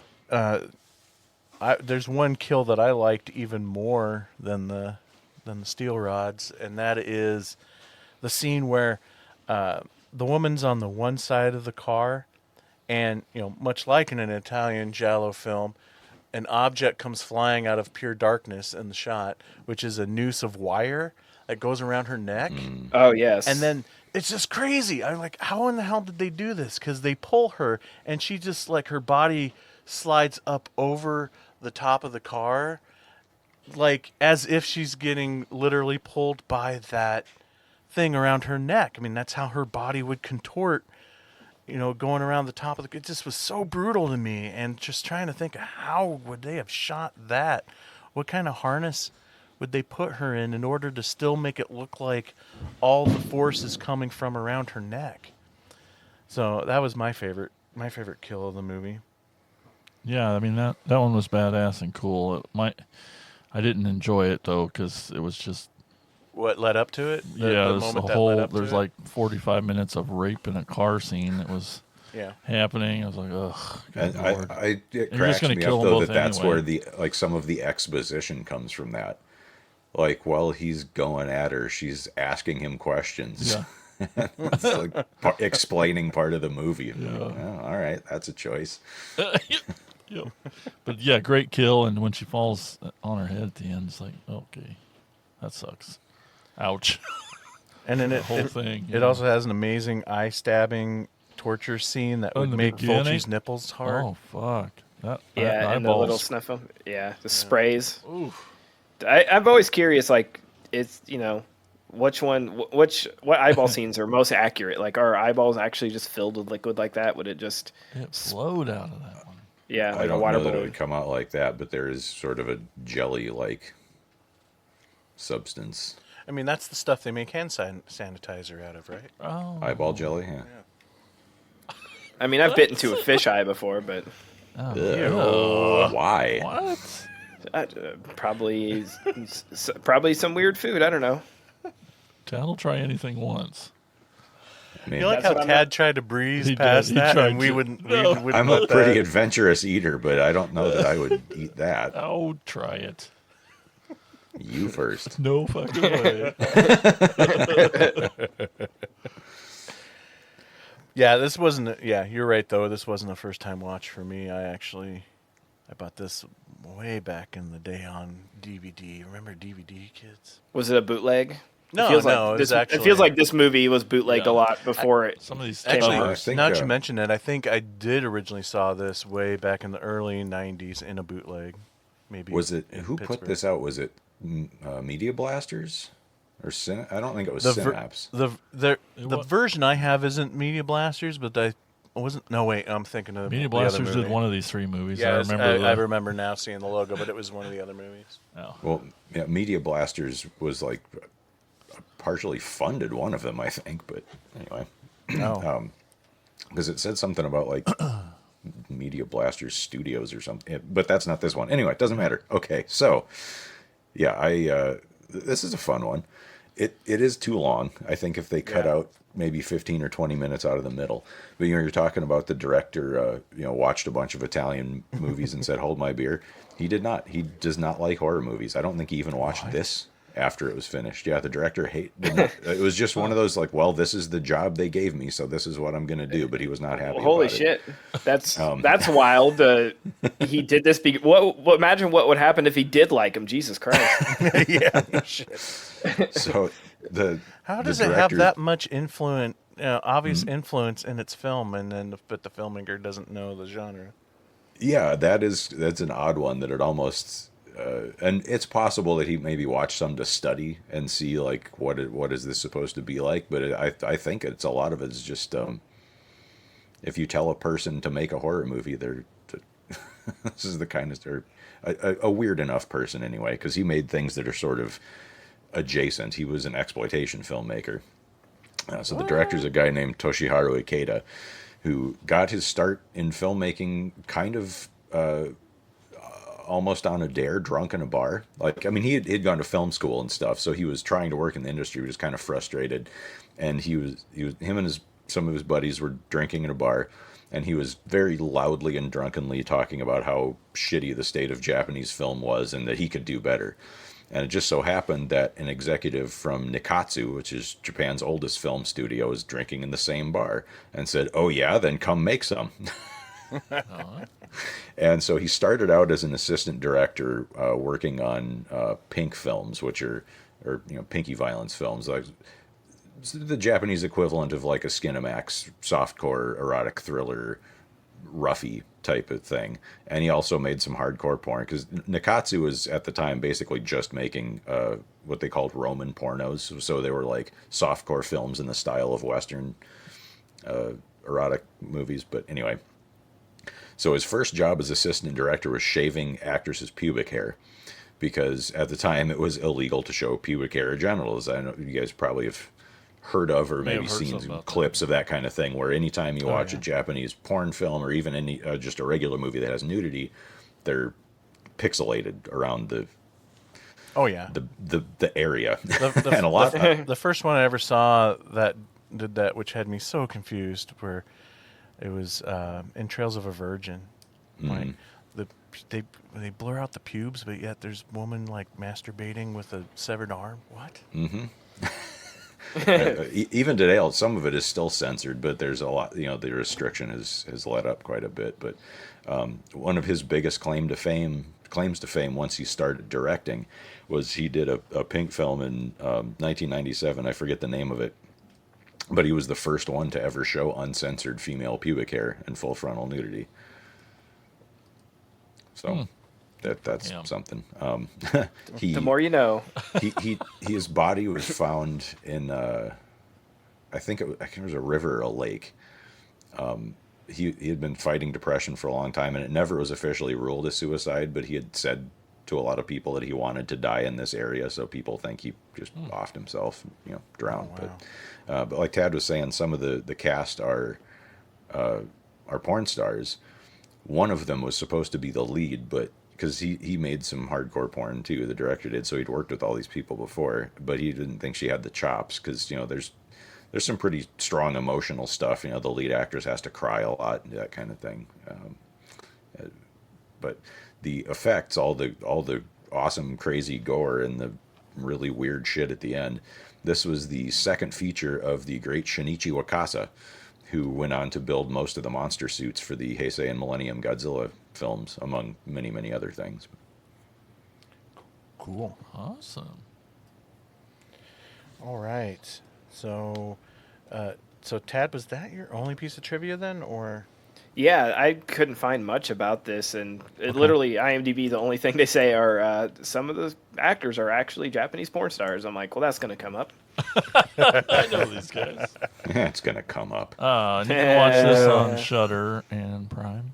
there's one kill that I liked even more than the steel rods, and that is the scene where the woman's on the one side of the car, and much like in an Italian giallo film, an object comes flying out of pure darkness in the shot, which is a noose of wire that goes around her neck. Oh yes. And then it's just crazy. I'm like, how in the hell did they do this? Because they pull her, and she just like her body slides up over the top of the car, like as if she's getting literally pulled by that thing around her neck. I mean, that's how her body would contort, going around the top of the. It just was so brutal to me, and just trying to think, how would they have shot that? What kind of harness would they put her in order to still make it look like all the force is coming from around her neck? So that was my favorite kill of the movie. Yeah, I mean that one was badass and cool. I didn't enjoy it though because it was just What led up to it? there's a that led whole up to there's it? like 45 minutes of rape in a car scene that was Yeah. happening. I was like, ugh. Good And Lord. it just cracks gonna me kill up them though both that that's anyway. where the some of the exposition comes from. That like while he's going at her, she's asking him questions. Yeah. It's like explaining part of the movie. Oh, all right, that's a choice. Yep. But yeah, great kill. And when she falls on her head at the end, it's like, okay, that sucks. Ouch. And then The whole thing. It also has an amazing eye stabbing torture scene that Oh, would in the make beginning? Fulci's nipples hard. Oh fuck. That yeah, and the eyeballs. little sniffle. Yeah, the sprays. Oof. I'm always curious, like, it's, what eyeball scenes are most accurate? Like, are eyeballs actually just filled with liquid like that? Would it just, It flowed out of that one. yeah, I like a don't water know that it balloon? would come out like that, but there is sort of a jelly-like substance. I mean, that's the stuff they make hand sanitizer out of, right? Oh. Eyeball jelly, yeah. I mean, I've bitten into a fish eye before, but Ugh. Why? What? probably some weird food. I don't know. I'll try anything once. I mean, You like That's how what I'm Tad tried to breeze He past did. He that, tried and we to. wouldn't. No. We wouldn't I'm let a pretty that. adventurous eater, but I don't know that I would eat that. Oh, try it. You first. No fucking way. Yeah, this wasn't. Yeah, you're right though. This wasn't a first time watch for me. I bought this way back in the day on DVD. Remember DVD, kids? Was it a bootleg? No, it feels no, like it was this, actually. it feels like this movie was bootlegged Yeah. a lot before it. Some of these Actually, I think, now that you mention it, I think I did originally saw this way back in the early '90s in a bootleg. Maybe Was it in who put Pittsburgh. this out? Was it Media Blasters or I don't think it was The Synapse. the wa- version I have isn't Media Blasters, but I wasn't. No, wait, I'm thinking of Media the other Blasters did movie. one of these three movies. Yeah, I remember. I remember now seeing the logo, but it was one of the other movies. Oh. Well, yeah, Media Blasters was like partially funded one of them, I think. But anyway, Oh, because it said something about like Media Blasters Studios or something. But that's not this one. Anyway, it doesn't matter. Okay, so yeah, this is a fun one. It is too long. I think if they cut Yeah. out maybe 15 or 20 minutes out of the middle. But you're talking about the director, watched a bunch of Italian movies and said, "Hold my beer." He did not. He does not like horror movies. I don't think he even watched this after it was finished. Yeah, the director didn't. It was just one of those like, well, this is the job they gave me, so this is what I'm going to do. But he was not happy. Well, holy about it. shit, that's wild. He did this. What? Imagine what would happen if he did like him. Jesus Christ. yeah. No shit. So How the does it have director- that much obvious influence in its film, and then but the filmmaker doesn't know the genre? Yeah, that's an odd one that it almost, and it's possible that he maybe watched some to study and see like what is this supposed to be like. But I think it's a lot of it is just if you tell a person to make a horror movie, this is the kind of or a weird enough person anyway, because he made things that are sort of adjacent. He was an exploitation filmmaker. So the director's a guy named Toshiharu Ikeda, who got his start in filmmaking kind of almost on a dare, drunk in a bar. Like, I mean, he'd gone to film school and stuff, so he was trying to work in the industry. He was kind of frustrated, and him and some of his buddies were drinking in a bar, and he was very loudly and drunkenly talking about how shitty the state of Japanese film was and that he could do better. And it just so happened that an executive from Nikatsu, which is Japan's oldest film studio, was drinking in the same bar and said, "Oh yeah, then come make some." And so he started out as an assistant director, working on pink films, which are, or pinky violence films, like the Japanese equivalent of like a Skinamax softcore erotic thriller, roughy type of thing. And he also made some hardcore porn, because Nikatsu was at the time basically just making what they called Roman pornos. So they were like softcore films in the style of Western erotic movies. But anyway, so his first job as assistant director was shaving actresses' pubic hair, because at the time it was illegal to show pubic hair or genitals. I know you guys probably have heard of or maybe seen clips of that kind of thing, where anytime you watch a Japanese porn film or even any just a regular movie that has nudity, they're pixelated around the area. And a lot the first one I ever saw that did that, which had me so confused, where it was in Trails of a Virgin. Like they blur out the pubes, but yet there's a woman like masturbating with a severed arm. What? Even today, some of it is still censored, but there's a lot. The restriction has let up quite a bit. But one of his biggest claims to fame once he started directing was he did a pink film in 1997. I forget the name of it, but he was the first one to ever show uncensored female pubic hair and full frontal nudity. So that's something. The more you know. His body was found in I think it was a river or a lake. He had been fighting depression for a long time, and it never was officially ruled a suicide, but he had said to a lot of people that he wanted to die in this area, so people think he just offed himself, drowned. Oh, wow. But like Tad was saying, some of the cast are porn stars. One of them was supposed to be the lead, but because he made some hardcore porn too, the director did, so he'd worked with all these people before, but he didn't think she had the chops, because there's some pretty strong emotional stuff. The lead actress has to cry a lot and that kind of thing. But the effects, all the awesome crazy gore and the really weird shit at the end. This was the second feature of the great Shinichi Wakasa, who went on to build most of the monster suits for the Heisei and Millennium Godzilla films, among many, many other things. Cool. Awesome. All right. So Tad, was that your only piece of trivia then, or? Yeah, I couldn't find much about this, and literally IMDb, the only thing they say are some of the actors are actually Japanese porn stars. I'm like, well, that's going to come up. I know these guys. Yeah, it's going to come up. And you can watch this on Shudder and Prime.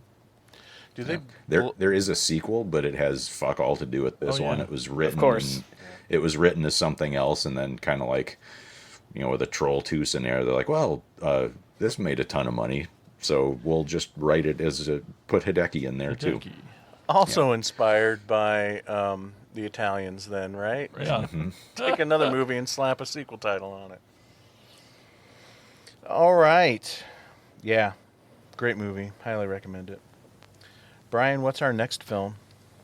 Do they? There is a sequel, but it has fuck all to do with this one. It was written, of course. It was written as something else, and then kind of like, with a Troll 2 scenario, they're like, well, this made a ton of money, so we'll just write it as put Hideki in there too. Also inspired by the Italians, then, right? Yeah. Take another movie and slap a sequel title on it. All right. Yeah. Great movie. Highly recommend it. Brian, what's our next film?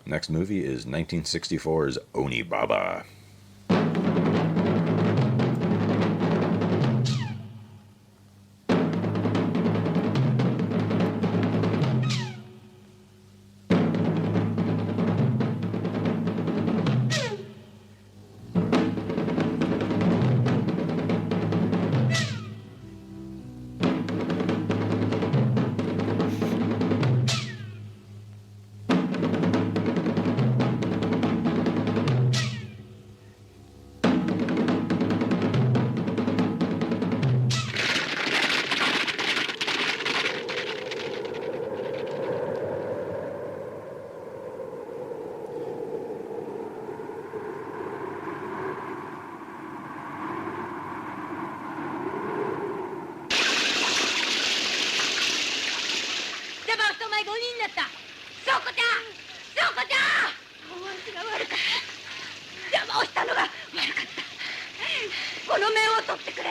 Next movie is 1964's Onibaba. 子ちゃん、わしが悪かった。邪魔をしたのが悪かった。この面を取ってくれ。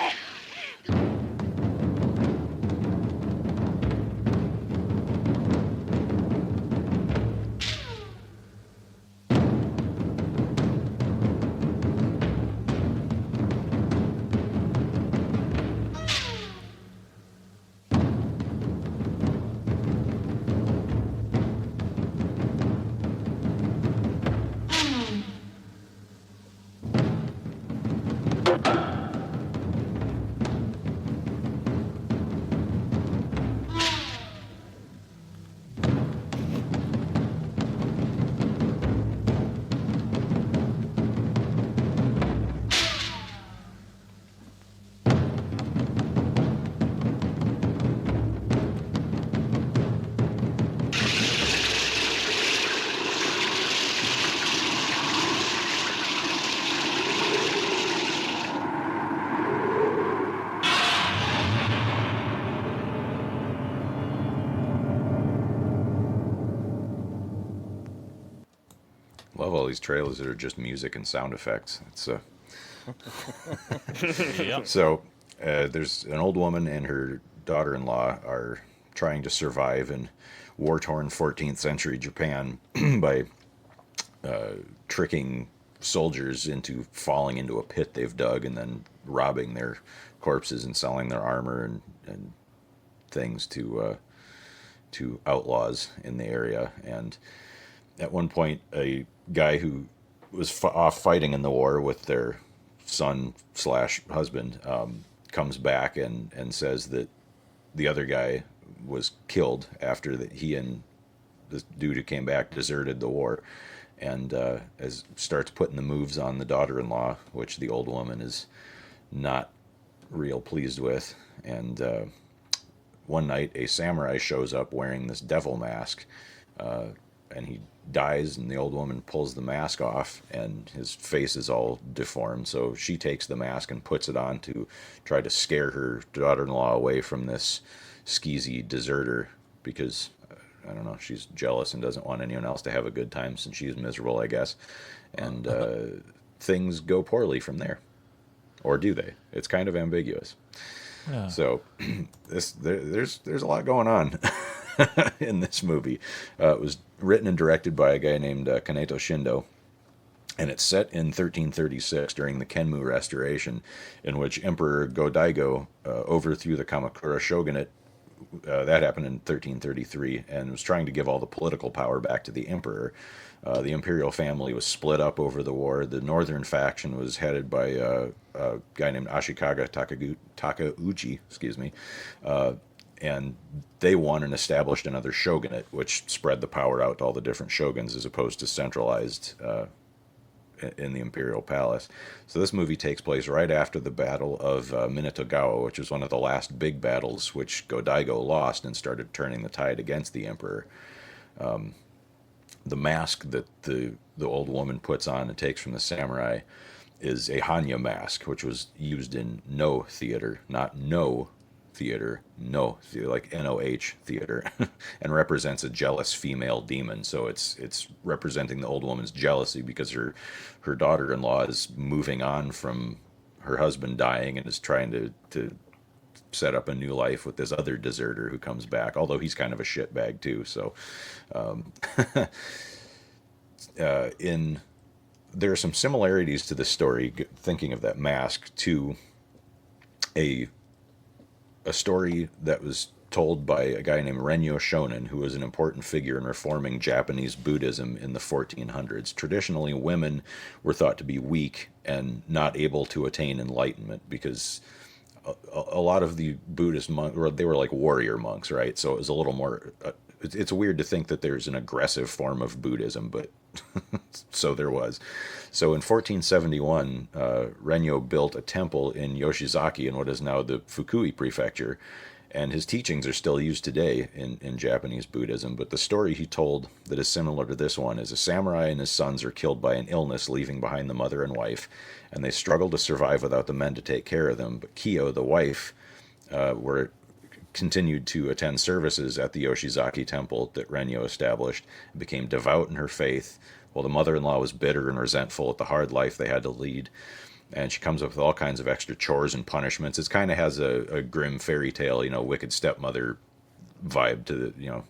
Love all these trailers that are just music and sound effects. It's Yep. So there's an old woman and her daughter-in-law are trying to survive in war-torn 14th century Japan by tricking soldiers into falling into a pit they've dug and then robbing their corpses and selling their armor and things to outlaws in the area. And at one point, a guy who was off fighting in the war with their son slash husband comes back and says that the other guy was killed after that he and the dude who came back deserted the war, and as starts putting the moves on the daughter-in-law, which the old woman is not real pleased with. And one night a samurai shows up wearing this devil mask, and he dies, and the old woman pulls the mask off and his face is all deformed, so she takes the mask and puts it on to try to scare her daughter-in-law away from this skeezy deserter, because I don't know, she's jealous and doesn't want anyone else to have a good time since she's miserable, I guess. And things go poorly from there, or do they? It's kind of ambiguous. Yeah. So there's a lot going on in this movie. It was written and directed by a guy named Kaneto Shindo, and it's set in 1336 during the Kenmu Restoration, in which Emperor Go-Daigo overthrew the Kamakura shogunate. That happened in 1333, and was trying to give all the political power back to the emperor. The imperial family was split up over the war. The northern faction was headed by a guy named Ashikaga Takauji, and they won and established another shogunate, which spread the power out to all the different shoguns as opposed to centralized in the imperial palace. So this movie takes place right after the Battle of Minatogawa, which was one of the last big battles which Go-Daigo lost and started turning the tide against the emperor. The mask that the old woman puts on and takes from the samurai is a Hanya mask, which was used in No theater, not No theater, No theater, like NOH theater, and represents a jealous female demon. So it's representing the old woman's jealousy because her daughter-in-law is moving on from her husband dying and is trying to set up a new life with this other deserter who comes back, although he's kind of a shitbag too. So there are some similarities to this story, thinking of that mask, to a story that was told by a guy named Renyo Shonen, who was an important figure in reforming Japanese Buddhism in the 1400s. Traditionally, women were thought to be weak and not able to attain enlightenment because a lot of the Buddhist monks, they were like warrior monks, right? So it was a little more... it's weird to think that there's an aggressive form of Buddhism, but so there was. So in 1471, Renyo built a temple in Yoshizaki in what is now the Fukui prefecture, and his teachings are still used today in Japanese Buddhism. But the story he told that is similar to this one is a samurai and his sons are killed by an illness, leaving behind the mother and wife, and they struggle to survive without the men to take care of them. But Kiyo, the wife, continued to attend services at the Yoshizaki temple that Renyo established, and became devout in her faith, while the mother-in-law was bitter and resentful at the hard life they had to lead. And she comes up with all kinds of extra chores and punishments. It kind of has a grim fairy tale, wicked stepmother vibe to the,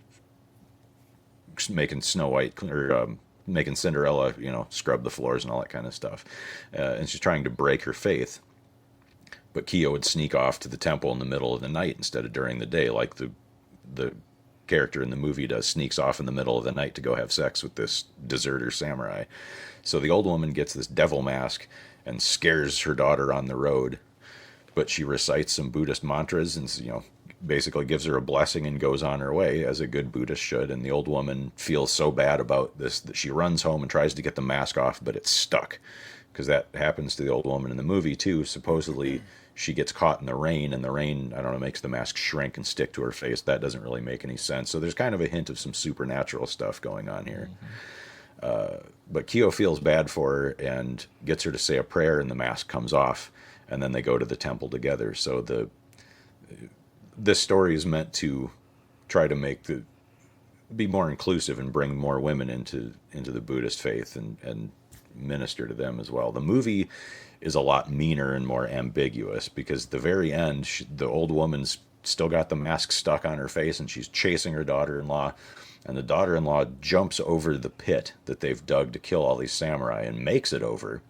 making Snow White or making Cinderella, scrub the floors and all that kind of stuff. And she's trying to break her faith. But Kiyo would sneak off to the temple in the middle of the night instead of during the day, like the character in the movie does, sneaks off in the middle of the night to go have sex with this deserter samurai. So the old woman gets this devil mask and scares her daughter on the road, but she recites some Buddhist mantras and, basically gives her a blessing and goes on her way, as a good Buddhist should. And the old woman feels so bad about this that she runs home and tries to get the mask off, but it's stuck, because that happens to the old woman in the movie too. Supposedly she gets caught in the rain, and the rain, I don't know, makes the mask shrink and stick to her face. That doesn't really make any sense. So there's kind of a hint of some supernatural stuff going on here. But Kiyo feels bad for her and gets her to say a prayer, and the mask comes off, and then they go to the temple together. So this story is meant to try to be more inclusive and bring more women into the Buddhist faith and minister to them as well. The movie is a lot meaner and more ambiguous, because at the very end, the old woman's still got the mask stuck on her face, and she's chasing her daughter-in-law, and the daughter-in-law jumps over the pit that they've dug to kill all these samurai and makes it over.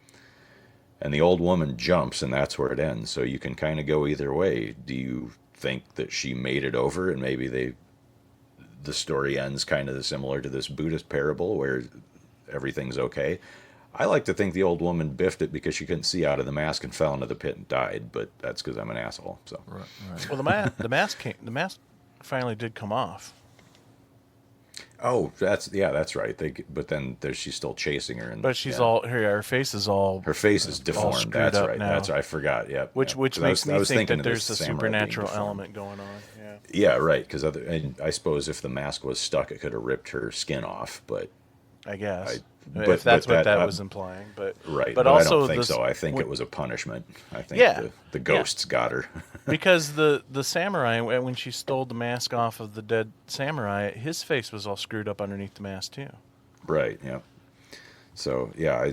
And the old woman jumps, and that's where it ends. So you can kind of go either way. Do you think that she made it over, and maybe the story ends kind of similar to this Buddhist parable where everything's okay? I like to think the old woman biffed it because she couldn't see out of the mask and fell into the pit and died, but that's because I'm an asshole. So Right. Well, the mask finally did come off. Oh, that's right. But then she's still chasing her, But she's all her face is all deformed. screwed That's up right. now. That's right. I forgot. Yeah. Which Yeah. makes me think thinking that of there's the a samurai being supernatural deformed. element going on. Yeah. Yeah, right. Because I suppose if the mask was stuck, it could have ripped her skin off. But I guess. but If that's what that that was implying, but right. But I also don't think so. I think it was a punishment. I think Yeah. the ghosts got her. because the samurai, when she stole the mask off of the dead samurai, his face was all screwed up underneath the mask too. Right. Yeah. So yeah,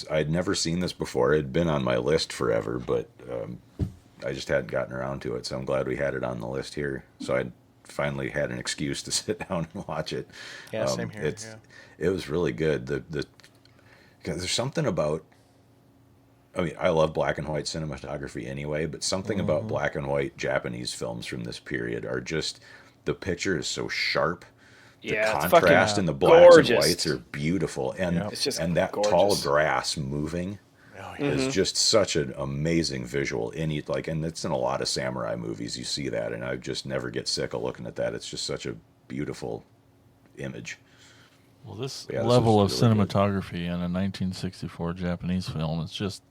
I'd never seen this before. It had been on my list forever, but I just hadn't gotten around to it. So I'm glad we had it on the list here. So I finally had an excuse to sit down and watch it. Yeah, same here. It was really good. Because there's something about. I mean, I love black and white cinematography anyway, but something about black and white Japanese films from this period are just, the picture is so sharp. The Yeah, it's contrast fucking in the blacks and gorgeous. whites are beautiful, and Yep. It's just and that gorgeous. tall grass moving Oh, is just such an amazing visual. And it's in a lot of samurai movies. You see that, and I just never get sick of looking at that. It's just such a beautiful image. Well, this Yeah, this level of was really good. cinematography in a 1964 Japanese film, it's just,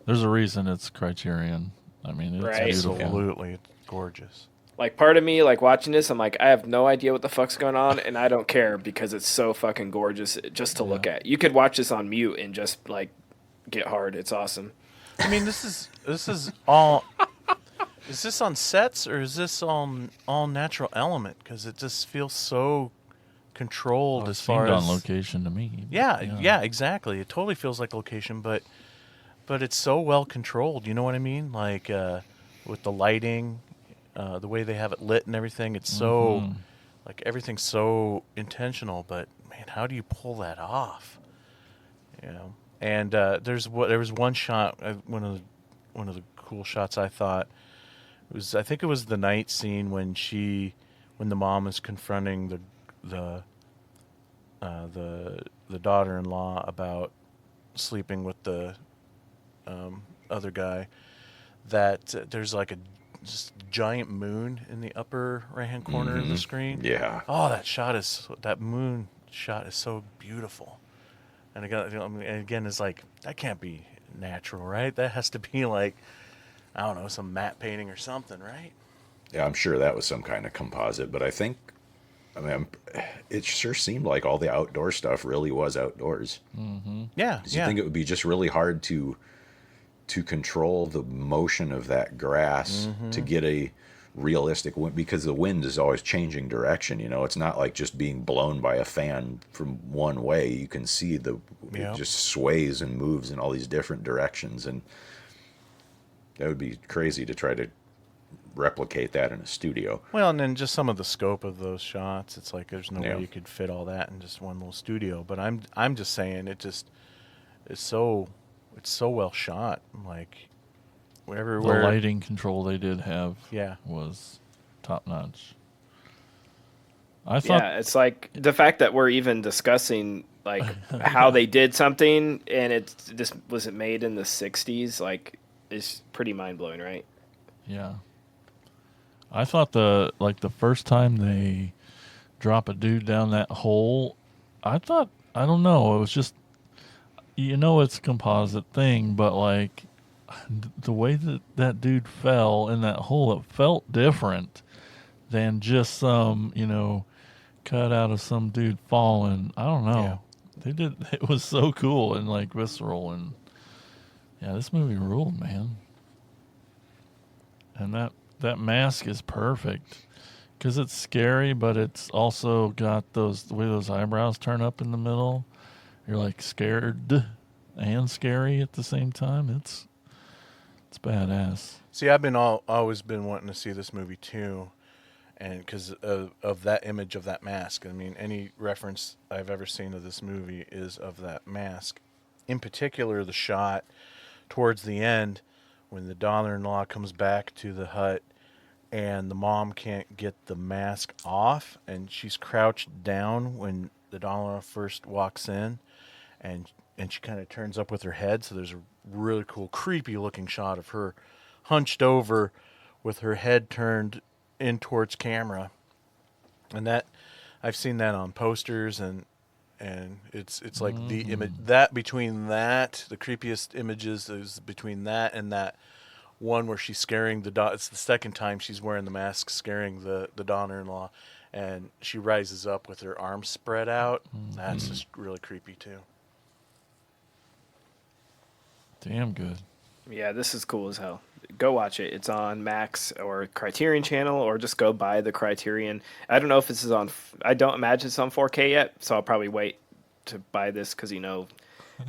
there's a reason it's Criterion. I mean, it's Right. beautiful. Absolutely, it's gorgeous. Like, part of me, like, watching this, I'm like, I have no idea what the fuck's going on, and I don't care because it's so fucking gorgeous just to look at. You could watch this on mute and just, like, get hard. It's awesome. I mean, this is all. Is this on sets or is this on all natural element? Because it just feels so controlled Well, it as far seemed as on location to me. Yeah, exactly. It totally feels like location, but it's so well controlled. You know what I mean? Like with the lighting, the way they have it lit and everything. It's so like everything's so intentional. But man, how do you pull that off? You know. And there was one shot. One of the cool shots I thought was, I think it was the night scene when the mom is confronting the daughter-in-law about sleeping with the other guy. That there's like a just giant moon in the upper right-hand corner of the screen. Yeah. Oh, that moon shot is so beautiful. And again, it's like, that can't be natural, right? That has to be like, I don't know, some matte painting or something, right? Yeah, I'm sure that was some kind of composite, but it sure seemed like all the outdoor stuff really was outdoors. Yeah, 'Cause you think it would be just really hard to control the motion of that grass to get a realistic wind, because the wind is always changing direction. You know, it's not like just being blown by a fan from one way. You can see Yeah. it just sways and moves in all these different directions, and that would be crazy to try to replicate that in a studio. Well, and then just some of the scope of those shots. It's like there's no Yeah. way you could fit all that in just one little studio. But I'm just saying it's so well shot. Like The everywhere. lighting control they did have Yeah. was top notch. I thought Yeah, it's like the fact that we're even discussing like how they did something and this wasn't made in the 60s, like is pretty mind blowing, right? Yeah. I thought the first time they drop a dude down that hole, I don't know, it was just, it's a composite thing, but like the way that dude fell in that hole, it felt different than just some, cut out of some dude falling. I don't know. It was so cool and like visceral, and yeah, this movie ruled, man. And that mask is perfect because it's scary, but it's also got the way those eyebrows turn up in the middle. You're like scared and scary at the same time. It's badass. See, I've always been wanting to see this movie too, and because of that image of that mask. I mean, any reference I've ever seen of this movie is of that mask. In particular, the shot towards the end when the daughter-in-law comes back to the hut and the mom can't get the mask off, and she's crouched down when the daughter-in-law first walks in, and she kind of turns up with her head. So there's a really cool, creepy-looking shot of her hunched over with her head turned in towards camera, and that I've seen that on posters, and it's like the image that between that the creepiest images is between that and that one where she's scaring it's the second time she's wearing the mask scaring the daughter-in-law, and she rises up with her arms spread out. That's just really creepy too. Damn good. Yeah, this is cool as hell. Go watch it. It's on Max or Criterion Channel, or just go buy the Criterion. I don't know if this is on. I don't imagine it's on 4K yet, so I'll probably wait to buy this because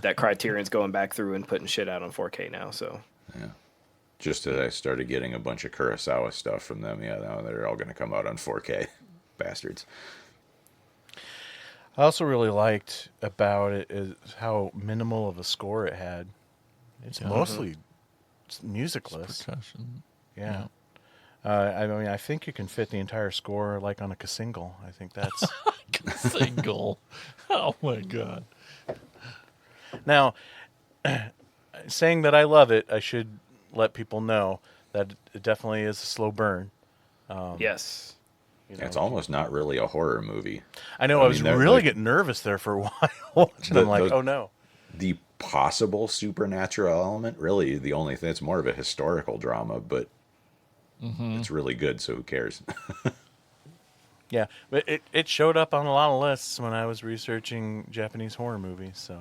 that Criterion's going back through and putting shit out on 4K now. So Yeah. Just as I started getting a bunch of Kurosawa stuff from them, yeah, now they're all going to come out on 4K. Bastards. I also really liked about it is how minimal of a score it had. It's mostly musicless. Percussion. Yeah. I mean, I think you can fit the entire score like on a single. I think that's Single. Oh my god. now saying that I love it. I should let people know that it definitely is a slow burn. yes, It's almost not really a horror movie. I know. I was really getting nervous there for a while watching. I'm like, oh no. The possible supernatural element, really, the only thing, it's more of a historical drama, but it's really good, so who cares? Yeah, but it showed up on a lot of lists when I was researching Japanese horror movies, so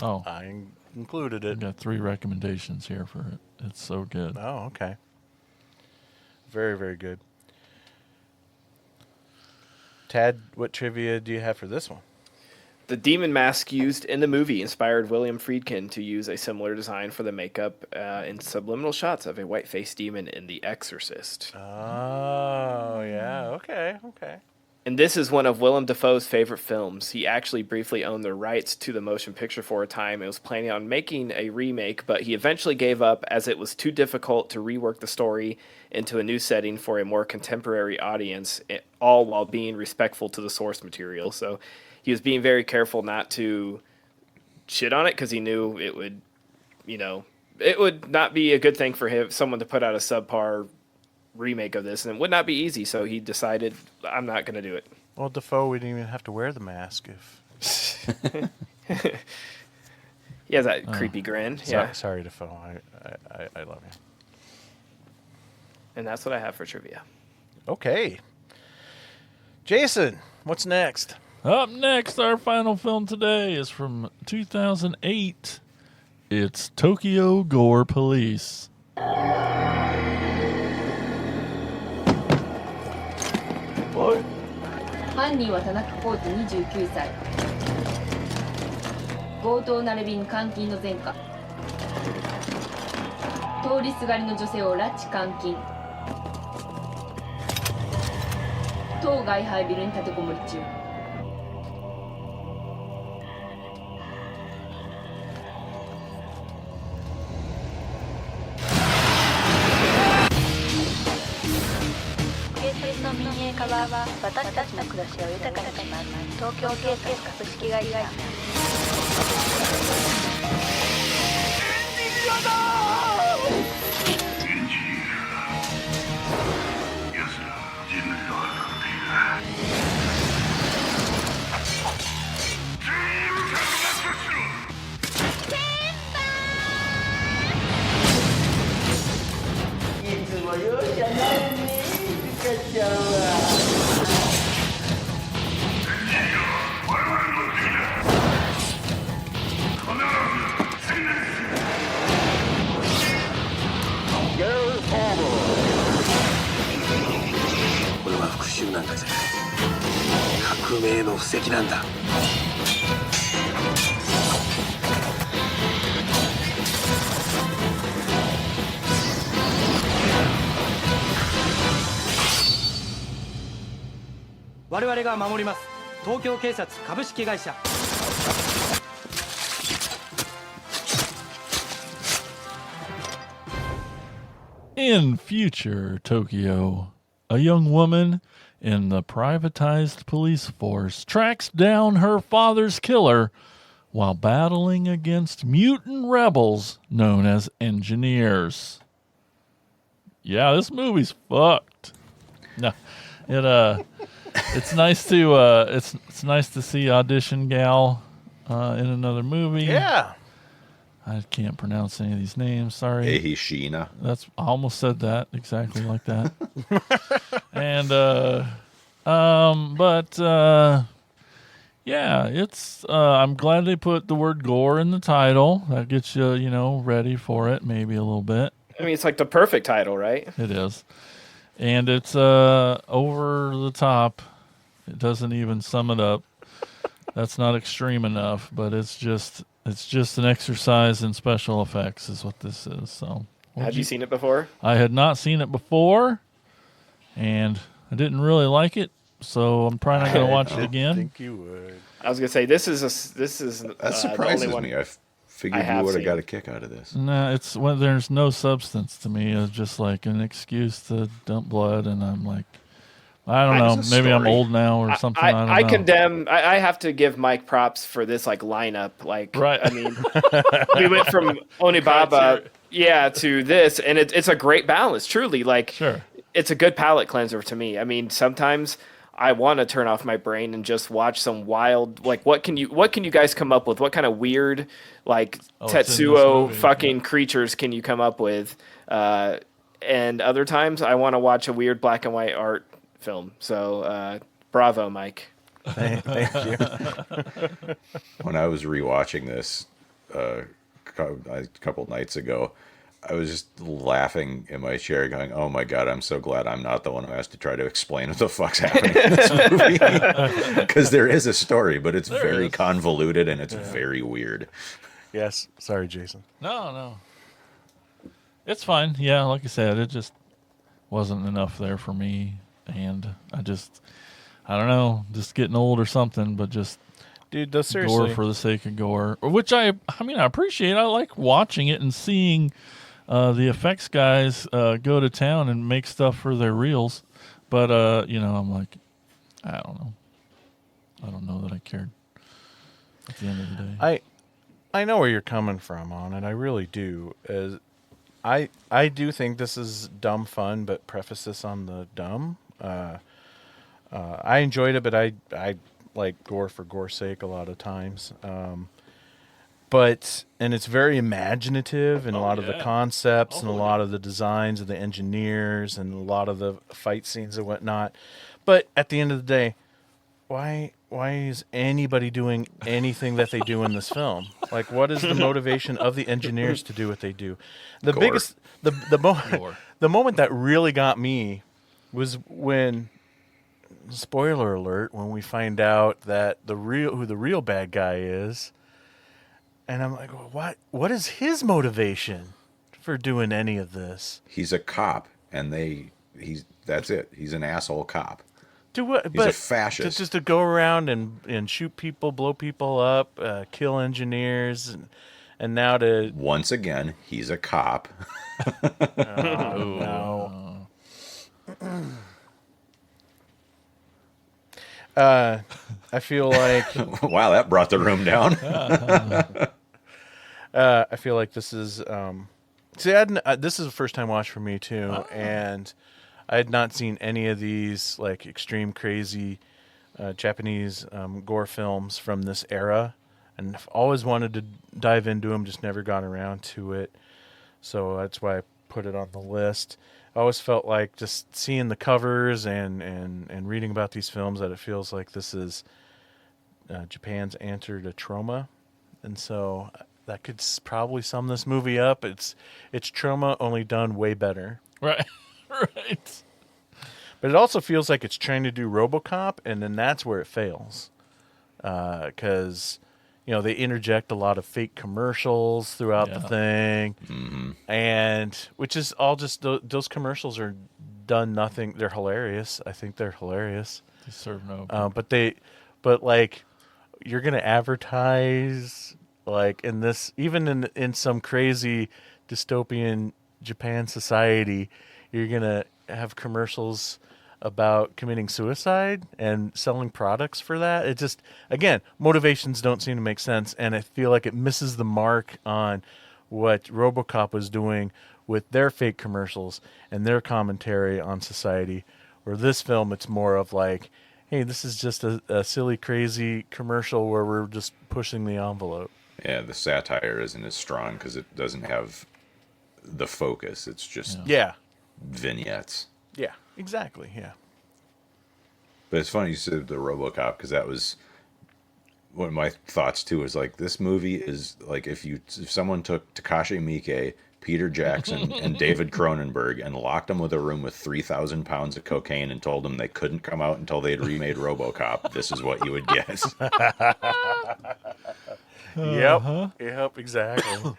I included I it. got 3 recommendations here for it. It's so good. Oh, okay. Very, very good. Tad, what trivia do you have for this one? the demon mask used in the movie inspired William Friedkin to use a similar design for the makeup in subliminal shots of a white-faced demon in The Exorcist. Oh, yeah. Okay. And this is one of Willem Dafoe's favorite films. He actually briefly owned the rights to the motion picture for a time and was planning on making a remake, but he eventually gave up as it was too difficult to rework the story into a new setting for a more contemporary audience, all while being respectful to the source material. So he was being very careful not to shit on it because he knew it would, it would not be a good thing for someone to put out a subpar remake of this, and it would not be easy, so he decided, I'm not going to do it. Well, Defoe wouldn't even have to wear the mask if... He has that creepy grin. Yeah. Sorry, Defoe. I love you. And that's what I have for trivia. Okay. Jason, what's next? Up next, our final film today is from 2008. It's Tokyo Gore Police. 犯人は田中浩二29歳。強盗並びに監禁の前科。通りすがりの女性を拉致監禁。当該廃ビルに立てこもり中。警察の民営化は私たちの暮らしを豊かにします。東京警察株式会社。これは復讐なんかじゃない。革命の布石なんだ。我々が守ります。東京警察株式会社。In future Tokyo, a young woman in the privatized police force tracks down her father's killer while battling against mutant rebels known as engineers. Yeah, this movie's fucked. No, it's nice to it's nice to see audition gal in another movie. Yeah. I can't pronounce any of these names. Sorry. Ehishina. I almost said that exactly like that. And yeah, it's I'm glad they put the word gore in the title. That gets you, ready for it maybe a little bit. I mean, it's like the perfect title, right? It is. And it's over the top. It doesn't even sum it up. That's not extreme enough, but it's just an exercise in special effects is what this is. So, Have you seen it before? I had not seen it before, and I didn't really like it, so I'm probably not going to watch it again. I think you would. I was gonna say this is That surprises the only one me. I figured you would have got a kick out of this. Nah, it's when there's no substance to me. It's just like an excuse to dump blood, and I'm like, I don't know. Maybe I'm old now or something. I don't know. I condemn. I have to give Mike props for this lineup. Right. I mean, we went from Onibaba, to this, and it's a great balance. Truly, sure, it's a good palate cleanser to me. I mean, sometimes I want to turn off my brain and just watch some wild. What can you guys come up with? What kind of weird Tetsuo fucking creatures can you come up with? And other times I want to watch a weird black and white art film. So bravo, Mike. Thank you. When I was rewatching this a couple nights ago, I was just laughing in my chair going, oh my God, I'm so glad I'm not the one who has to try to explain what the fuck's happening in this movie. Because there is a story, but it's very convoluted and it's very weird. Yes. Sorry, Jason. No. It's fine. Yeah, like I said, it just wasn't enough there for me. And I don't know, just getting old or something, but just dude, seriously, gore for the sake of gore, which I appreciate. I like watching it and seeing the effects guys go to town and make stuff for their reels. But I'm like, I don't know that I cared at the end of the day. I know where you're coming from on it. I really do. I do think this is dumb fun, but preface this on the dumb. I enjoyed it, but I like gore for gore's sake a lot of times. And it's very imaginative in a lot of the concepts and a lot of the designs of the engineers and a lot of the fight scenes and whatnot. But at the end of the day, why is anybody doing anything that they do in this film? Like, what is the motivation of the engineers to do what they do? The Gore. biggest, the moment that really got me was when spoiler alert, when we find out that who the real bad guy is, and I'm like, what is his motivation for doing any of this? He's a cop, and that's it. He's an asshole cop. Do what? He's a fascist. Just to go around and shoot people, blow people up, kill engineers, and now to Once again, he's a cop. no. I feel like Wow, that brought the room down. I feel like this is see, this is a first time watch for me too, and I had not seen any of these like extreme crazy Japanese gore films from this era, and I've always wanted to dive into them, just never got around to it. So that's why I put it on the list. I always felt like just seeing the covers and reading about these films that it feels like this is Japan's answer to trauma, and so that could probably sum this movie up. It's trauma only done way better. Right. Right. But it also feels like it's trying to do RoboCop, and then that's where it fails. Because, they interject a lot of fake commercials throughout the thing. Mm-hmm. And which is all just, those commercials are done nothing. They're hilarious. I think they're hilarious. They serve no. But like, you're going to advertise, like, in this, even in some crazy dystopian Japan society, you're going to have commercials about committing suicide and selling products for that. It just, again, motivations don't seem to make sense, and I feel like it misses the mark on what RoboCop was doing with their fake commercials and their commentary on society. Where this film, it's more of like, hey, this is just a silly, crazy commercial where we're just pushing the envelope. Yeah, the satire isn't as strong because it doesn't have the focus. It's just vignettes. Yeah, exactly. Yeah. But it's funny you said the RoboCop, because that was one of my thoughts too. Is like, this movie is like, if someone took Takashi Miike, Peter Jackson, and David Cronenberg and locked them with a room with 3,000 pounds of cocaine and told them they couldn't come out until they'd remade RoboCop, this is what you would get. Yep, exactly.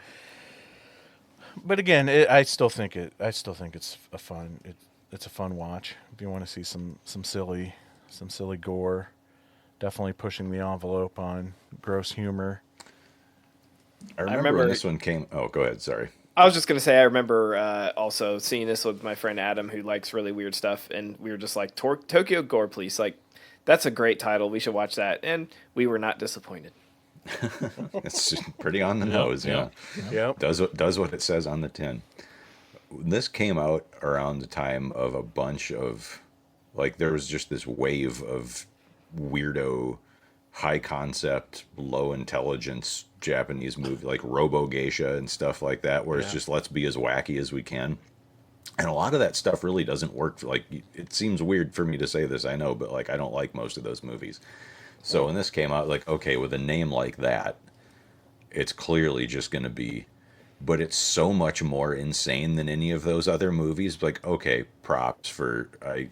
But again, I still think it's a fun watch. If you want to see some silly gore, definitely pushing the envelope on gross humor. I remember when this one came. Oh, go ahead. Sorry. I was just going to say, I remember also seeing this with my friend Adam, who likes really weird stuff, and we were just like, Tokyo Gore Police, like, that's a great title. We should watch that. And we were not disappointed. It's pretty on the nose, yeah. Yep. Does what it says on the tin. This came out around the time of a bunch of, like, there was just this wave of weirdo, high concept, low intelligence Japanese movie, like Robo Geisha and stuff like that, where it's just, let's be as wacky as we can. And a lot of that stuff really doesn't work. Like, it seems weird for me to say this, I know, but like, I don't like most of those movies. So when this came out, like, okay, with a name like that, it's clearly just going to be, but it's so much more insane than any of those other movies. Like, okay, props for, I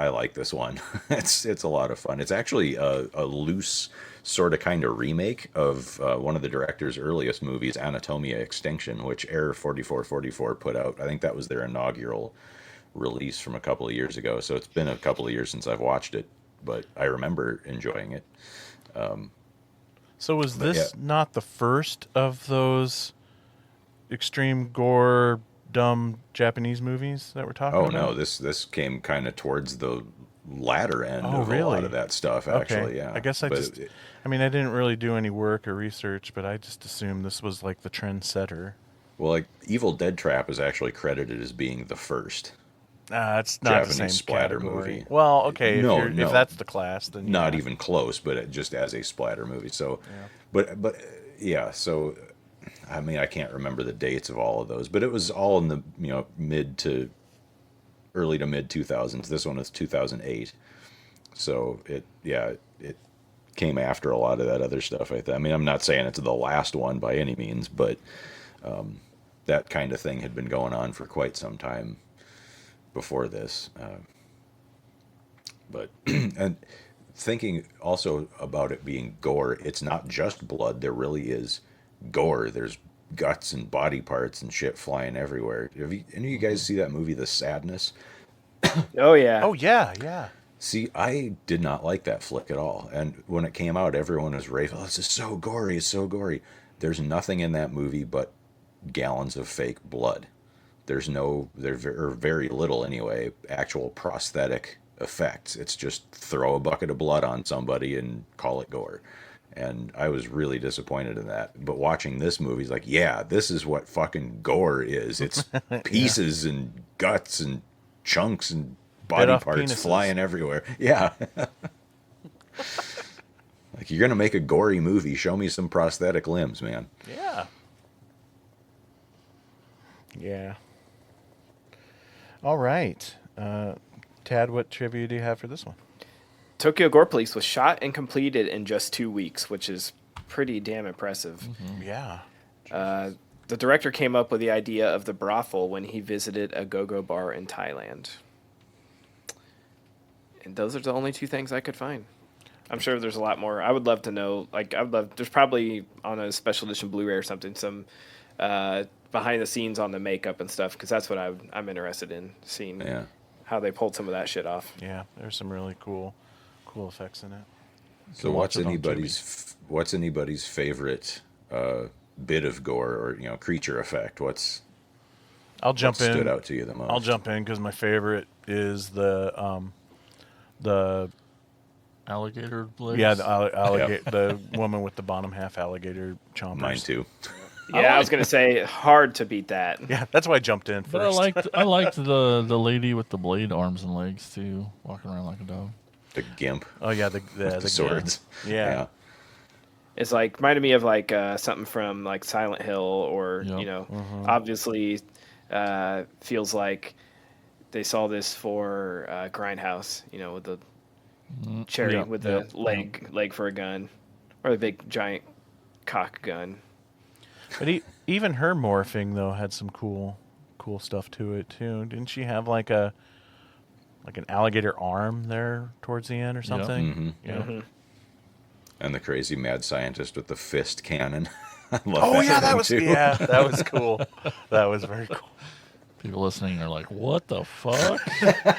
like this one. It's a lot of fun. It's actually a loose sort of kind of remake of one of the director's earliest movies, Anatomia Extinction, which Error 4444 put out. I think that was their inaugural release from a couple of years ago. So it's been a couple of years since I've watched it, but I remember enjoying it. So was this not the first of those extreme gore, dumb Japanese movies that we're talking about? Oh, no, this came kind of towards the latter end of a lot of that stuff, actually, yeah. I guess I didn't really do any work or research, but I just assumed this was like the trendsetter. Well, like, Evil Dead Trap is actually credited as being the first. It's not Japanese the same splatter category. movie. Well, okay, No. if that's the class, then not even close, but just as a splatter movie. So, but yeah. So, I mean, I can't remember the dates of all of those, but it was all in the early to mid 2000s. This one was 2008. So it came after a lot of that other stuff. I mean, I'm not saying it's the last one by any means, but that kind of thing had been going on for quite some time before this. But and thinking also about it being gore, it's not just blood. There really is gore. There's guts and body parts and shit flying everywhere. Have you, any of you guys see that movie, The Sadness? Oh yeah. Oh yeah, yeah. See, I did not like that flick at all. And when it came out, everyone was raving, "Oh, this is so gory, it's so gory." There's nothing in that movie but gallons of fake blood. There's no, or very little anyway, actual prosthetic effects. It's just throw a bucket of blood on somebody and call it gore. And I was really disappointed in that. But watching this movie is like, yeah, this is what fucking gore is. It's pieces and guts and chunks and body off parts penises. flying everywhere. Yeah. Like, you're going to make a gory movie, show me some prosthetic limbs, man. Yeah. Yeah. All right. Tad, what trivia do you have for this one? Tokyo Gore Police was shot and completed in just 2 weeks, which is pretty damn impressive. Yeah. The director came up with the idea of the brothel when he visited a go-go bar in Thailand. And those are the only 2 things I could find. I'm sure there's a lot more. I would love to know. There's probably on a special edition Blu-ray or something, some behind the scenes on the makeup and stuff, because that's what I'm interested in, seeing how they pulled some of that shit off. Yeah, there's some really cool effects in it. So what's anybody's favorite bit of gore or creature effect? What stood out to you the most? I'll jump in because my favorite is the Alligator legs? Yeah, the alligator, the woman with the bottom half alligator chompers. Mine too. Yeah, I was gonna say hard to beat that. Yeah, that's why I jumped in first. But I liked the lady with the blade arms and legs too, walking around like a dog. The gimp. Oh yeah, the swords. Yeah. It's like reminded me of like something from like Silent Hill, or obviously feels like they saw this for Grindhouse, with the cherry with the leg for a gun, or the big giant cock gun. But even her morphing though had some cool stuff to it too. Didn't she have like an alligator arm there towards the end or something? Yep. Mm-hmm. And the crazy mad scientist with the fist cannon. I love that was too. Yeah, that was cool. That was very cool. People listening are like, "What the fuck?"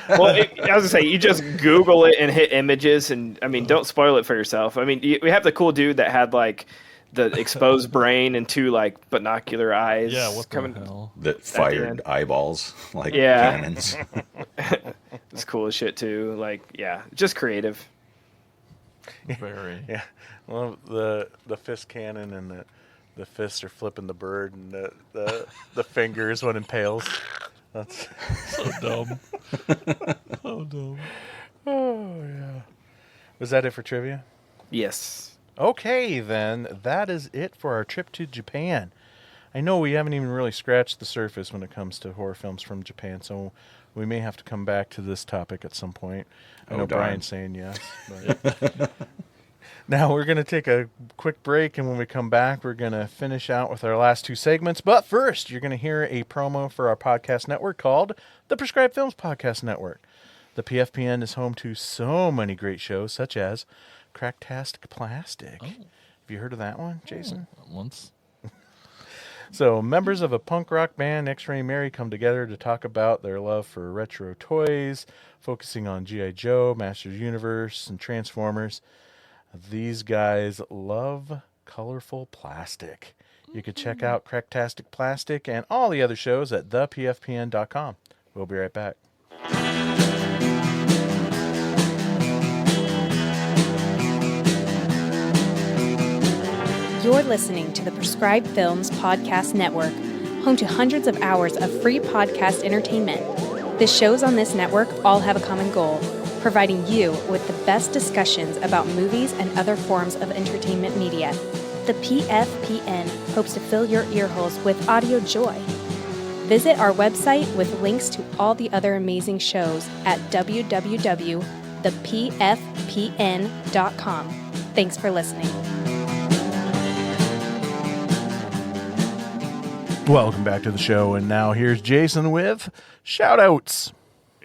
Well, I was gonna say, you just Google it and hit images, and I mean, don't spoil it for yourself. I mean, we have the cool dude that had like the exposed brain and 2 like binocular eyes. Yeah, what the hell? That fired eyeballs like cannons. It's cool as shit too. Like, just creative. Very. Yeah. Well, the fist cannon and the fists are flipping the bird, and the finger is what impales. That's so dumb. So dumb. Oh yeah. Was that it for trivia? Yes. Okay, then that is it for our trip to Japan. I know we haven't even really scratched the surface when it comes to horror films from Japan, so we may have to come back to this topic at some point. I know Brian's saying yes. But now we're going to take a quick break, and when we come back, we're going to finish out with our last 2 segments. But first, you're going to hear a promo for our podcast network called the Prescribed Films Podcast Network. The PFPN is home to so many great shows, such as Cracktastic Plastic. Oh. Have you heard of that one, Jason? Once. So, members of a punk rock band, X-Ray Mary, come together to talk about their love for retro toys, focusing on G.I. Joe, Masters Universe, and Transformers. These guys love colorful plastic. You can check out Cracktastic Plastic and all the other shows at thepfpn.com. We'll be right back. You're listening to the Prescribed Films Podcast Network, home to hundreds of hours of free podcast entertainment. The shows on this network all have a common goal: providing you with the best discussions about movies and other forms of entertainment media. The PFPN hopes to fill your earholes with audio joy. Visit our website with links to all the other amazing shows at www.thepfpn.com. Thanks for listening. Welcome back to the show, and now here's Jason with shout-outs.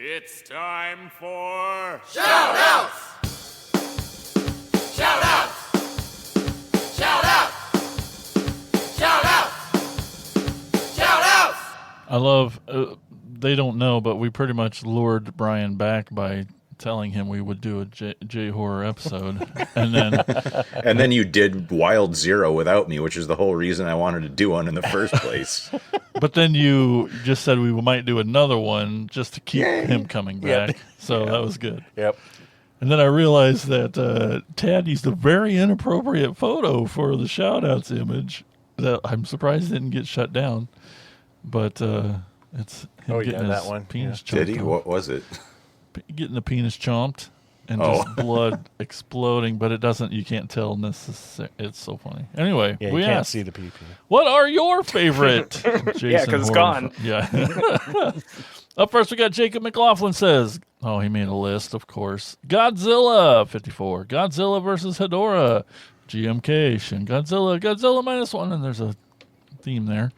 It's time for Shout-outs! Shout-outs! Shout-outs! Shout-outs! Shout-outs! I love, they don't know, but we pretty much lured Brian back by telling him we would do a J-horror episode. And then you did Wild Zero without me, which is the whole reason I wanted to do one in the first place. But then you just said we might do another one just to keep him coming back. Yep. So that was good. Yep. And then I realized that Tad used a very inappropriate photo for the shout-outs image that I'm surprised didn't get shut down. But it's him getting his penis chomped. Did he? off. What was it? Getting the penis chomped and just blood exploding, but it doesn't, you can't tell necessarily. It's so funny. Anyway, Yeah, we you can't asked, see the pee-pee. what are your favorite Jason Yeah, 'cause it's horror gone. Yeah. Up first, we got Jacob McLaughlin says, he made a list, of course. Godzilla, 54. Godzilla versus Hedorah. GMK, Shin Godzilla. Godzilla -1, and there's a theme there.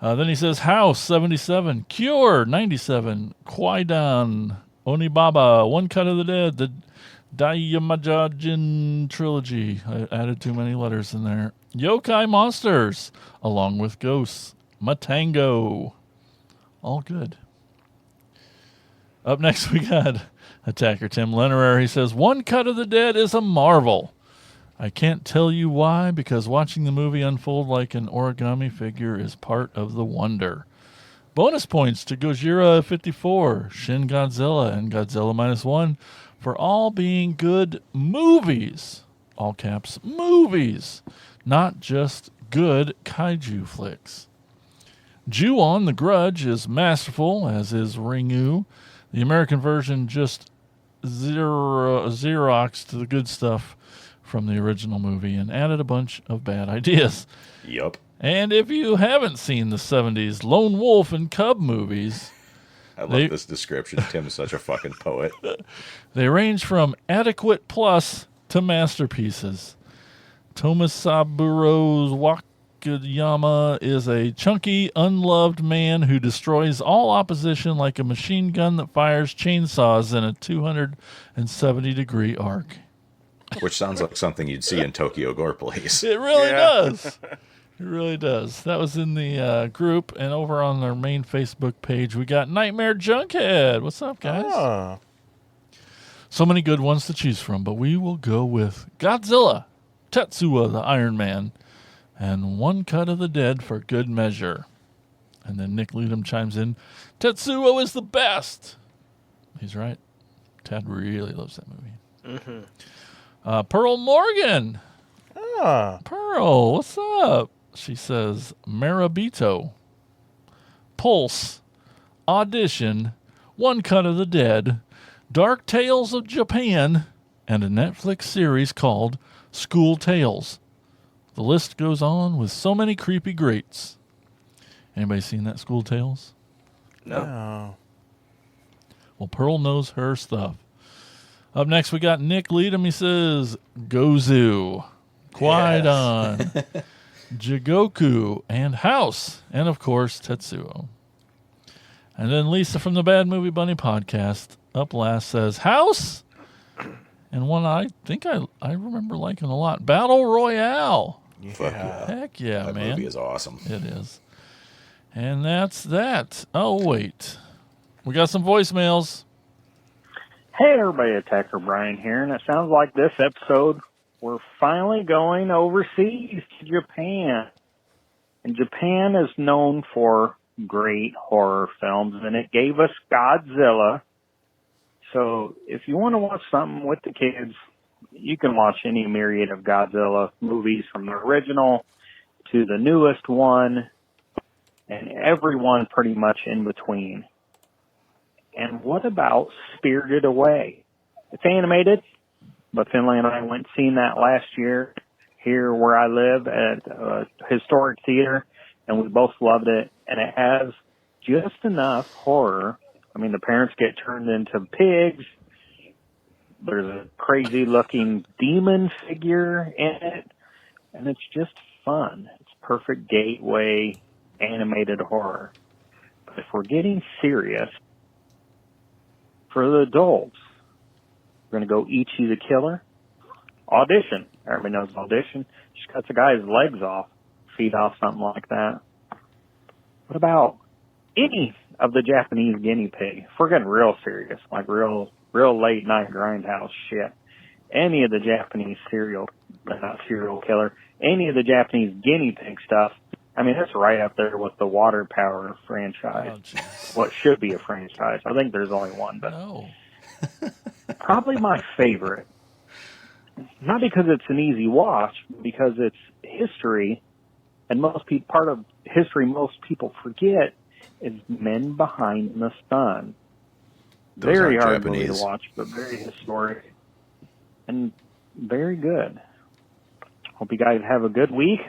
Then he says House, 77. Cure, 97. Kwaidan, Onibaba, One Cut of the Dead, the Daimajajin trilogy. I added too many letters in there. Yokai Monsters, along with Ghosts. Matango. All good. Up next, we got Attacker Tim Lennerer. He says, One Cut of the Dead is a marvel. I can't tell you why, because watching the movie unfold like an origami figure is part of the wonder. Bonus points to Gojira 54, Shin Godzilla, and Godzilla -1 for all being good movies. All caps, movies. Not just good kaiju flicks. Ju-on The Grudge is masterful, as is Ringu. The American version just Xeroxed the good stuff from the original movie and added a bunch of bad ideas. Yup. And if you haven't seen the 70s Lone Wolf and Cub movies, I love this description. Tim's such a fucking poet. They range from adequate plus to masterpieces. Tomosaburo's Wakayama is a chunky, unloved man who destroys all opposition like a machine gun that fires chainsaws in a 270-degree arc. Which sounds like something you'd see in Tokyo Gore Police. It really does. It really does. That was in the group, and over on our main Facebook page, we got Nightmare Junkhead. What's up, guys? Oh. So many good ones to choose from, but we will go with Godzilla, Tetsuo the Iron Man, and One Cut of the Dead for good measure. And then Nick Ludum chimes in, Tetsuo is the best. He's right. Tad really loves that movie. Mm-hmm. Pearl Morgan. Ah. Pearl, what's up? She says, Marabito, Pulse, Audition, One Cut of the Dead, Dark Tales of Japan, and a Netflix series called School Tales. The list goes on with so many creepy greats. Anybody seen that School Tales? No. Well, Pearl knows her stuff. Up next, we got Nick Leadham. He says, Gozu, Kwaidan, Jigoku, and House, and of course, Tetsuo. And then Lisa from the Bad Movie Bunny podcast, up last, says, House, and one I think I remember liking a lot, Battle Royale. Yeah. Fuck yeah. Heck yeah, That man. movie is awesome. It is. And that's that. Oh, wait. We got some voicemails. Hey everybody, Attacker Brian here, and it sounds like this episode we're finally going overseas to Japan. And Japan is known for great horror films, and it gave us Godzilla. So if you want to watch something with the kids, you can watch any myriad of Godzilla movies from the original to the newest one, and every one pretty much in between. And what about Spirited Away? It's animated, but Finlay and I went and seen that last year here where I live at a historic theater, and we both loved it. And it has just enough horror. I mean, the parents get turned into pigs. There's a crazy-looking demon figure in it, and it's just fun. It's perfect gateway animated horror. But if we're getting serious, For the adults, we're going to go Ichi the Killer. Audition. Everybody knows Audition. She cuts a guy's legs off, feet off, something like that. What about any of the Japanese guinea pig? If we're getting real serious, like real late night grindhouse shit. Any of the Japanese not serial killer, any of the Japanese guinea pig stuff. I mean, that's right up there with the Water Power franchise. What should be a franchise. I think there's only one, but No. Probably my favorite. Not because it's an easy watch, because it's history, and part of history most people forget is Men Behind the Sun. Those Very aren't hard movie Japanese. to watch, but very historic and very good. Hope you guys have a good week.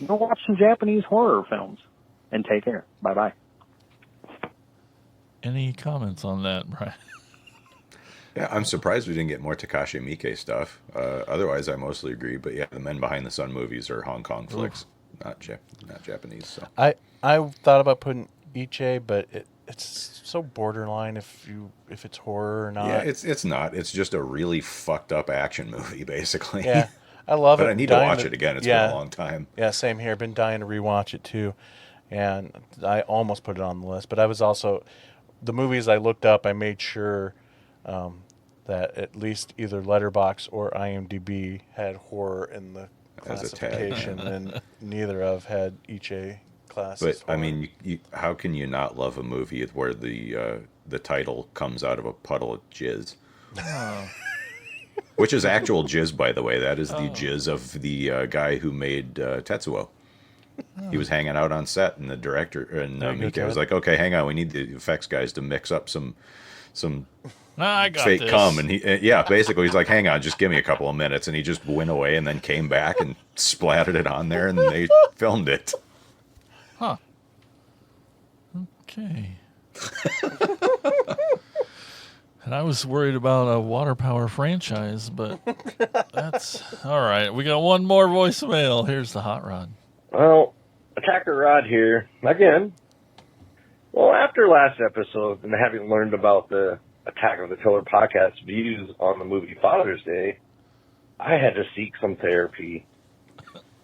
Go watch some Japanese horror films, and take care. Bye-bye. Any comments on that, Brian? Yeah, I'm surprised we didn't get more Takashi Miike stuff. Otherwise, I mostly agree. But yeah, the Men Behind the Sun movies are Hong Kong flicks, not Japanese. So I thought about putting Ichi, but it's so borderline if it's horror or not. yeah, it's not. It's just a really fucked up action movie, basically. Yeah, I love it. But I need to watch it again. It's been a long time. Yeah, same here. Been dying to rewatch it too, and I almost put it on the list. But I was also the movies I looked up. I made sure that at least either Letterboxd or IMDb had horror in the As a tag. classification, and neither of had Ichi class. But as horror. I mean, how can you not love a movie where the title comes out of a puddle of jizz? Oh. Which is actual jizz, by the way. That is the jizz of the guy who made Tetsuo. He was hanging out on set, and the director and Miike was like, "Okay, hang on, we need the effects guys to mix up some I got fake this. cum." And basically he's like, "Hang on, just give me a couple of minutes," and he just went away and then came back and splattered it on there, and they filmed it. Huh. Okay. And I was worried about a Water Power franchise, but that's all right. We got one more voicemail. Here's the hot rod. Well, Attacker Rod here again. Well, after last episode and having learned about the Attack of the Killer podcast views on the movie Father's Day, I had to seek some therapy.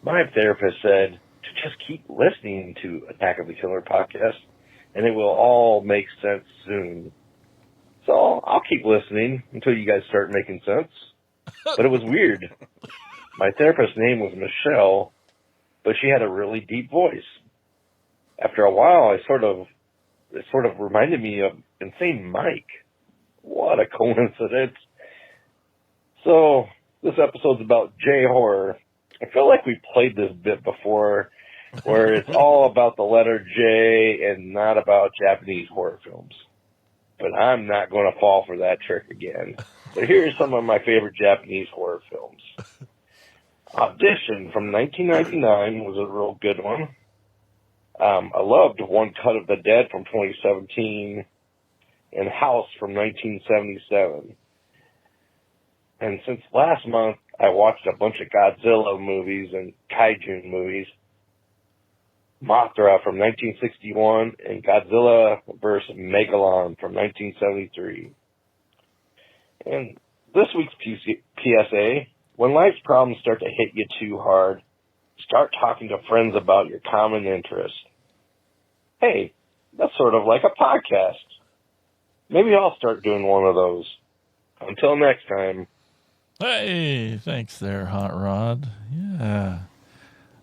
My therapist said to just keep listening to Attack of the Killer podcast, and it will all make sense soon. So I'll keep listening until you guys start making sense. But it was weird. My therapist's name was Michelle, but she had a really deep voice. After a while, it sort of reminded me of Insane Mike. What a coincidence. So this episode's about J-horror. I feel like we played this bit before, where it's all about the letter J and not about Japanese horror films. But I'm not going to fall for that trick again. So here's some of my favorite Japanese horror films. Audition from 1999 was a real good one. I loved One Cut of the Dead from 2017 and House from 1977. And since last month, I watched a bunch of Godzilla movies and kaiju movies. Mothra from 1961 and Godzilla vs. Megalon from 1973. And this week's PSA, when life's problems start to hit you too hard, start talking to friends about your common interest. Hey, that's sort of like a podcast. Maybe I'll start doing one of those. Until next time. Hey, thanks there, Hot Rod. Yeah.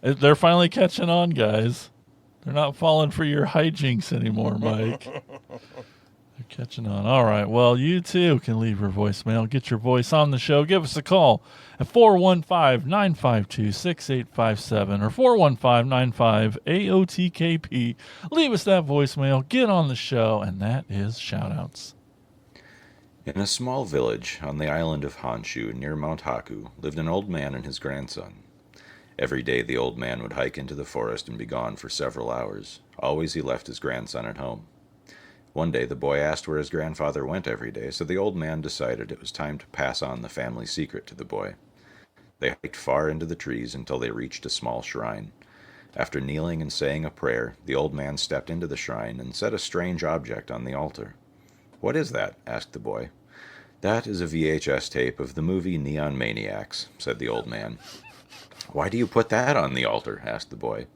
They're finally catching on, guys. They're not falling for your hijinks anymore, Mike. They're catching on. All right. Well, you too can leave your voicemail. Get your voice on the show. Give us a call at 415-952-6857 or 415-95-AOTKP. Leave us that voicemail. Get on the show, and that is shout-outs. In a small village on the island of Honshu near Mount Haku lived an old man and his grandson. Every day the old man would hike into the forest and be gone for several hours. Always he left his grandson at home. One day the boy asked where his grandfather went every day, so the old man decided it was time to pass on the family secret to the boy. They hiked far into the trees until they reached a small shrine. After kneeling and saying a prayer, the old man stepped into the shrine and set a strange object on the altar. "What is that?" asked the boy. "That is a VHS tape of the movie Neon Maniacs," said the old man. "Why do you put that on the altar?" asked the boy.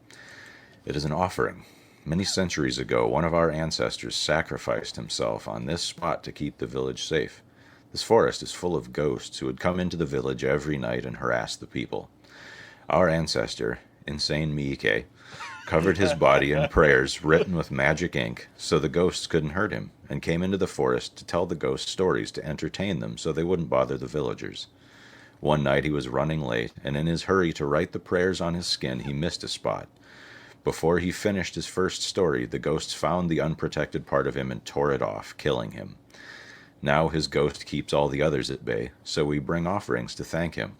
"It is an offering. Many centuries ago, one of our ancestors sacrificed himself on this spot to keep the village safe. This forest is full of ghosts who would come into the village every night and harass the people. Our ancestor, Insane Miike, covered his body in prayers written with magic ink so the ghosts couldn't hurt him, and came into the forest to tell the ghost stories to entertain them so they wouldn't bother the villagers. One night he was running late, and in his hurry to write the prayers on his skin, he missed a spot. Before he finished his first story, the ghosts found the unprotected part of him and tore it off, killing him. Now his ghost keeps all the others at bay, so we bring offerings to thank him."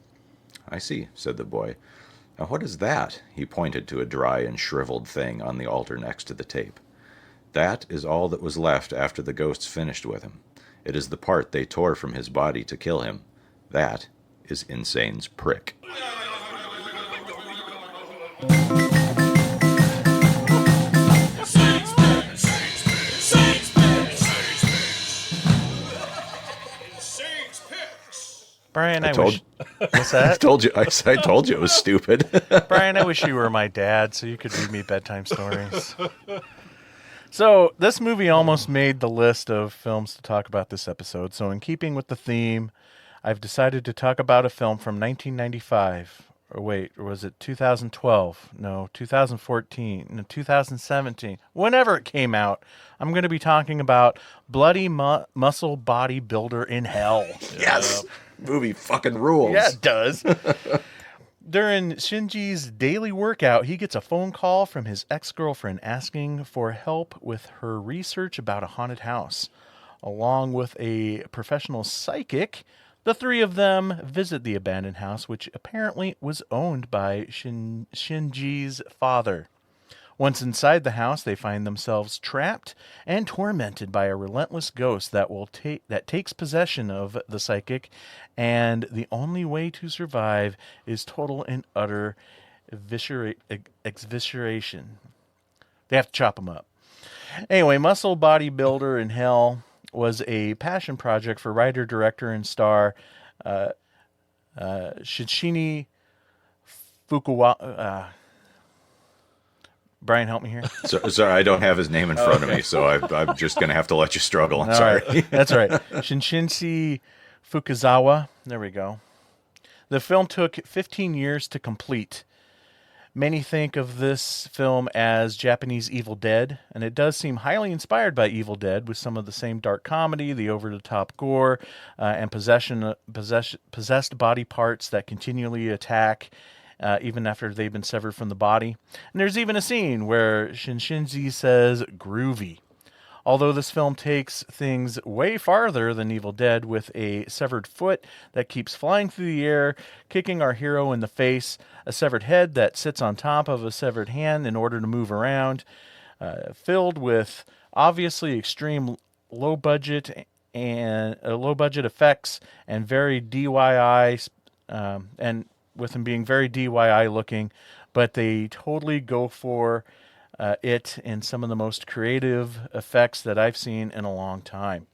"I see," said the boy. "Now what is that?" He pointed to a dry and shriveled thing on the altar next to the tape. "That is all that was left after the ghosts finished with him. It is the part they tore from his body to kill him. That is Insane's prick." Brian, What's that? I told you it was stupid. Brian, I wish you were my dad so you could read me bedtime stories. So this movie almost made the list of films to talk about this episode. So in keeping with the theme, I've decided to talk about a film from 1995. Or wait, or was it 2012? No, 2014. No, 2017. Whenever it came out, I'm going to be talking about Bloody Muscle Bodybuilder in Hell. Yes! Movie fucking rules. Yeah, it does. During Shinji's daily workout, he gets a phone call from his ex-girlfriend asking for help with her research about a haunted house. Along with a professional psychic, the three of them visit the abandoned house, which apparently was owned by Shinji's father. Once inside the house, they find themselves trapped and tormented by a relentless ghost that takes possession of the psychic, and the only way to survive is total and utter evisceration. They have to chop them up. Anyway, Muscle Bodybuilder in Hell was a passion project for writer, director, and star Shichini Fukuwa. Brian, help me here. Sorry, I don't have his name in front of me, so I'm just going to have to let you struggle. I'm All sorry. Right. That's all right. Shinshinsi Fukuzawa. There we go. The film took 15 years to complete. Many think of this film as Japanese Evil Dead, and it does seem highly inspired by Evil Dead, with some of the same dark comedy, the over-the-top gore, and possessed body parts that continually attack even after they've been severed from the body. And there's even a scene where Shinshinzi says groovy. Although this film takes things way farther than Evil Dead, with a severed foot that keeps flying through the air, kicking our hero in the face, a severed head that sits on top of a severed hand in order to move around, filled with obviously extreme low budget effects and very DIY, and with them being very DIY looking, but they totally go for it in some of the most creative effects that I've seen in a long time.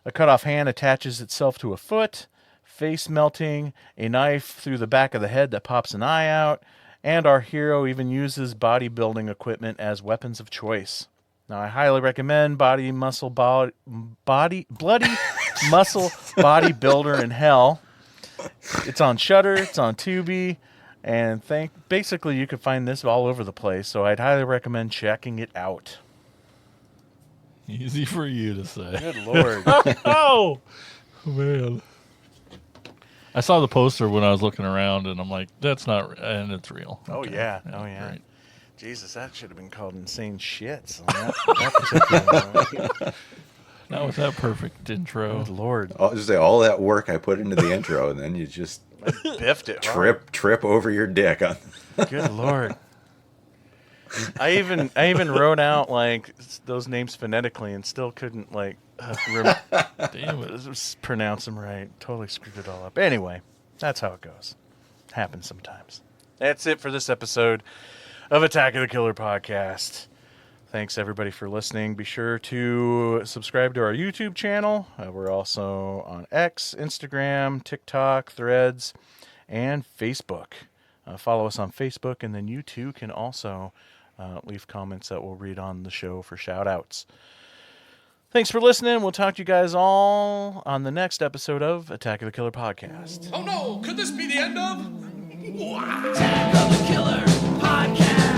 A cut-off hand attaches itself to a foot, face melting, a knife through the back of the head that pops an eye out, and our hero even uses bodybuilding equipment as weapons of choice. Now, I highly recommend Bloody Muscle Bodybuilder in Hell. It's on Shudder, it's on Tubi, and basically you can find this all over the place, so I'd highly recommend checking it out. Easy for you to say. Good Lord. Oh, man. I saw the poster when I was looking around, and I'm like, that's not, and it's real. Oh, Okay. yeah. Oh, yeah. Right. Jesus, that should have been called Insane Shits. That That was that perfect intro. Good Lord. I'll just say all that work I put into the intro, and then you just biffed it. Trip over your dick. Good Lord. I even wrote out like those names phonetically and still couldn't pronounce them right. Totally screwed it all up. Anyway, that's how it goes. Happens sometimes. That's it for this episode of Attack of the Killer Podcast. Thanks, everybody, for listening. Be sure to subscribe to our YouTube channel. We're also on X, Instagram, TikTok, Threads, and Facebook. Follow us on Facebook, and then you too can also leave comments that we'll read on the show for shout-outs. Thanks for listening. We'll talk to you guys all on the next episode of Attack of the Killer Podcast. Oh no, could this be the end of? Attack of the Killer Podcast.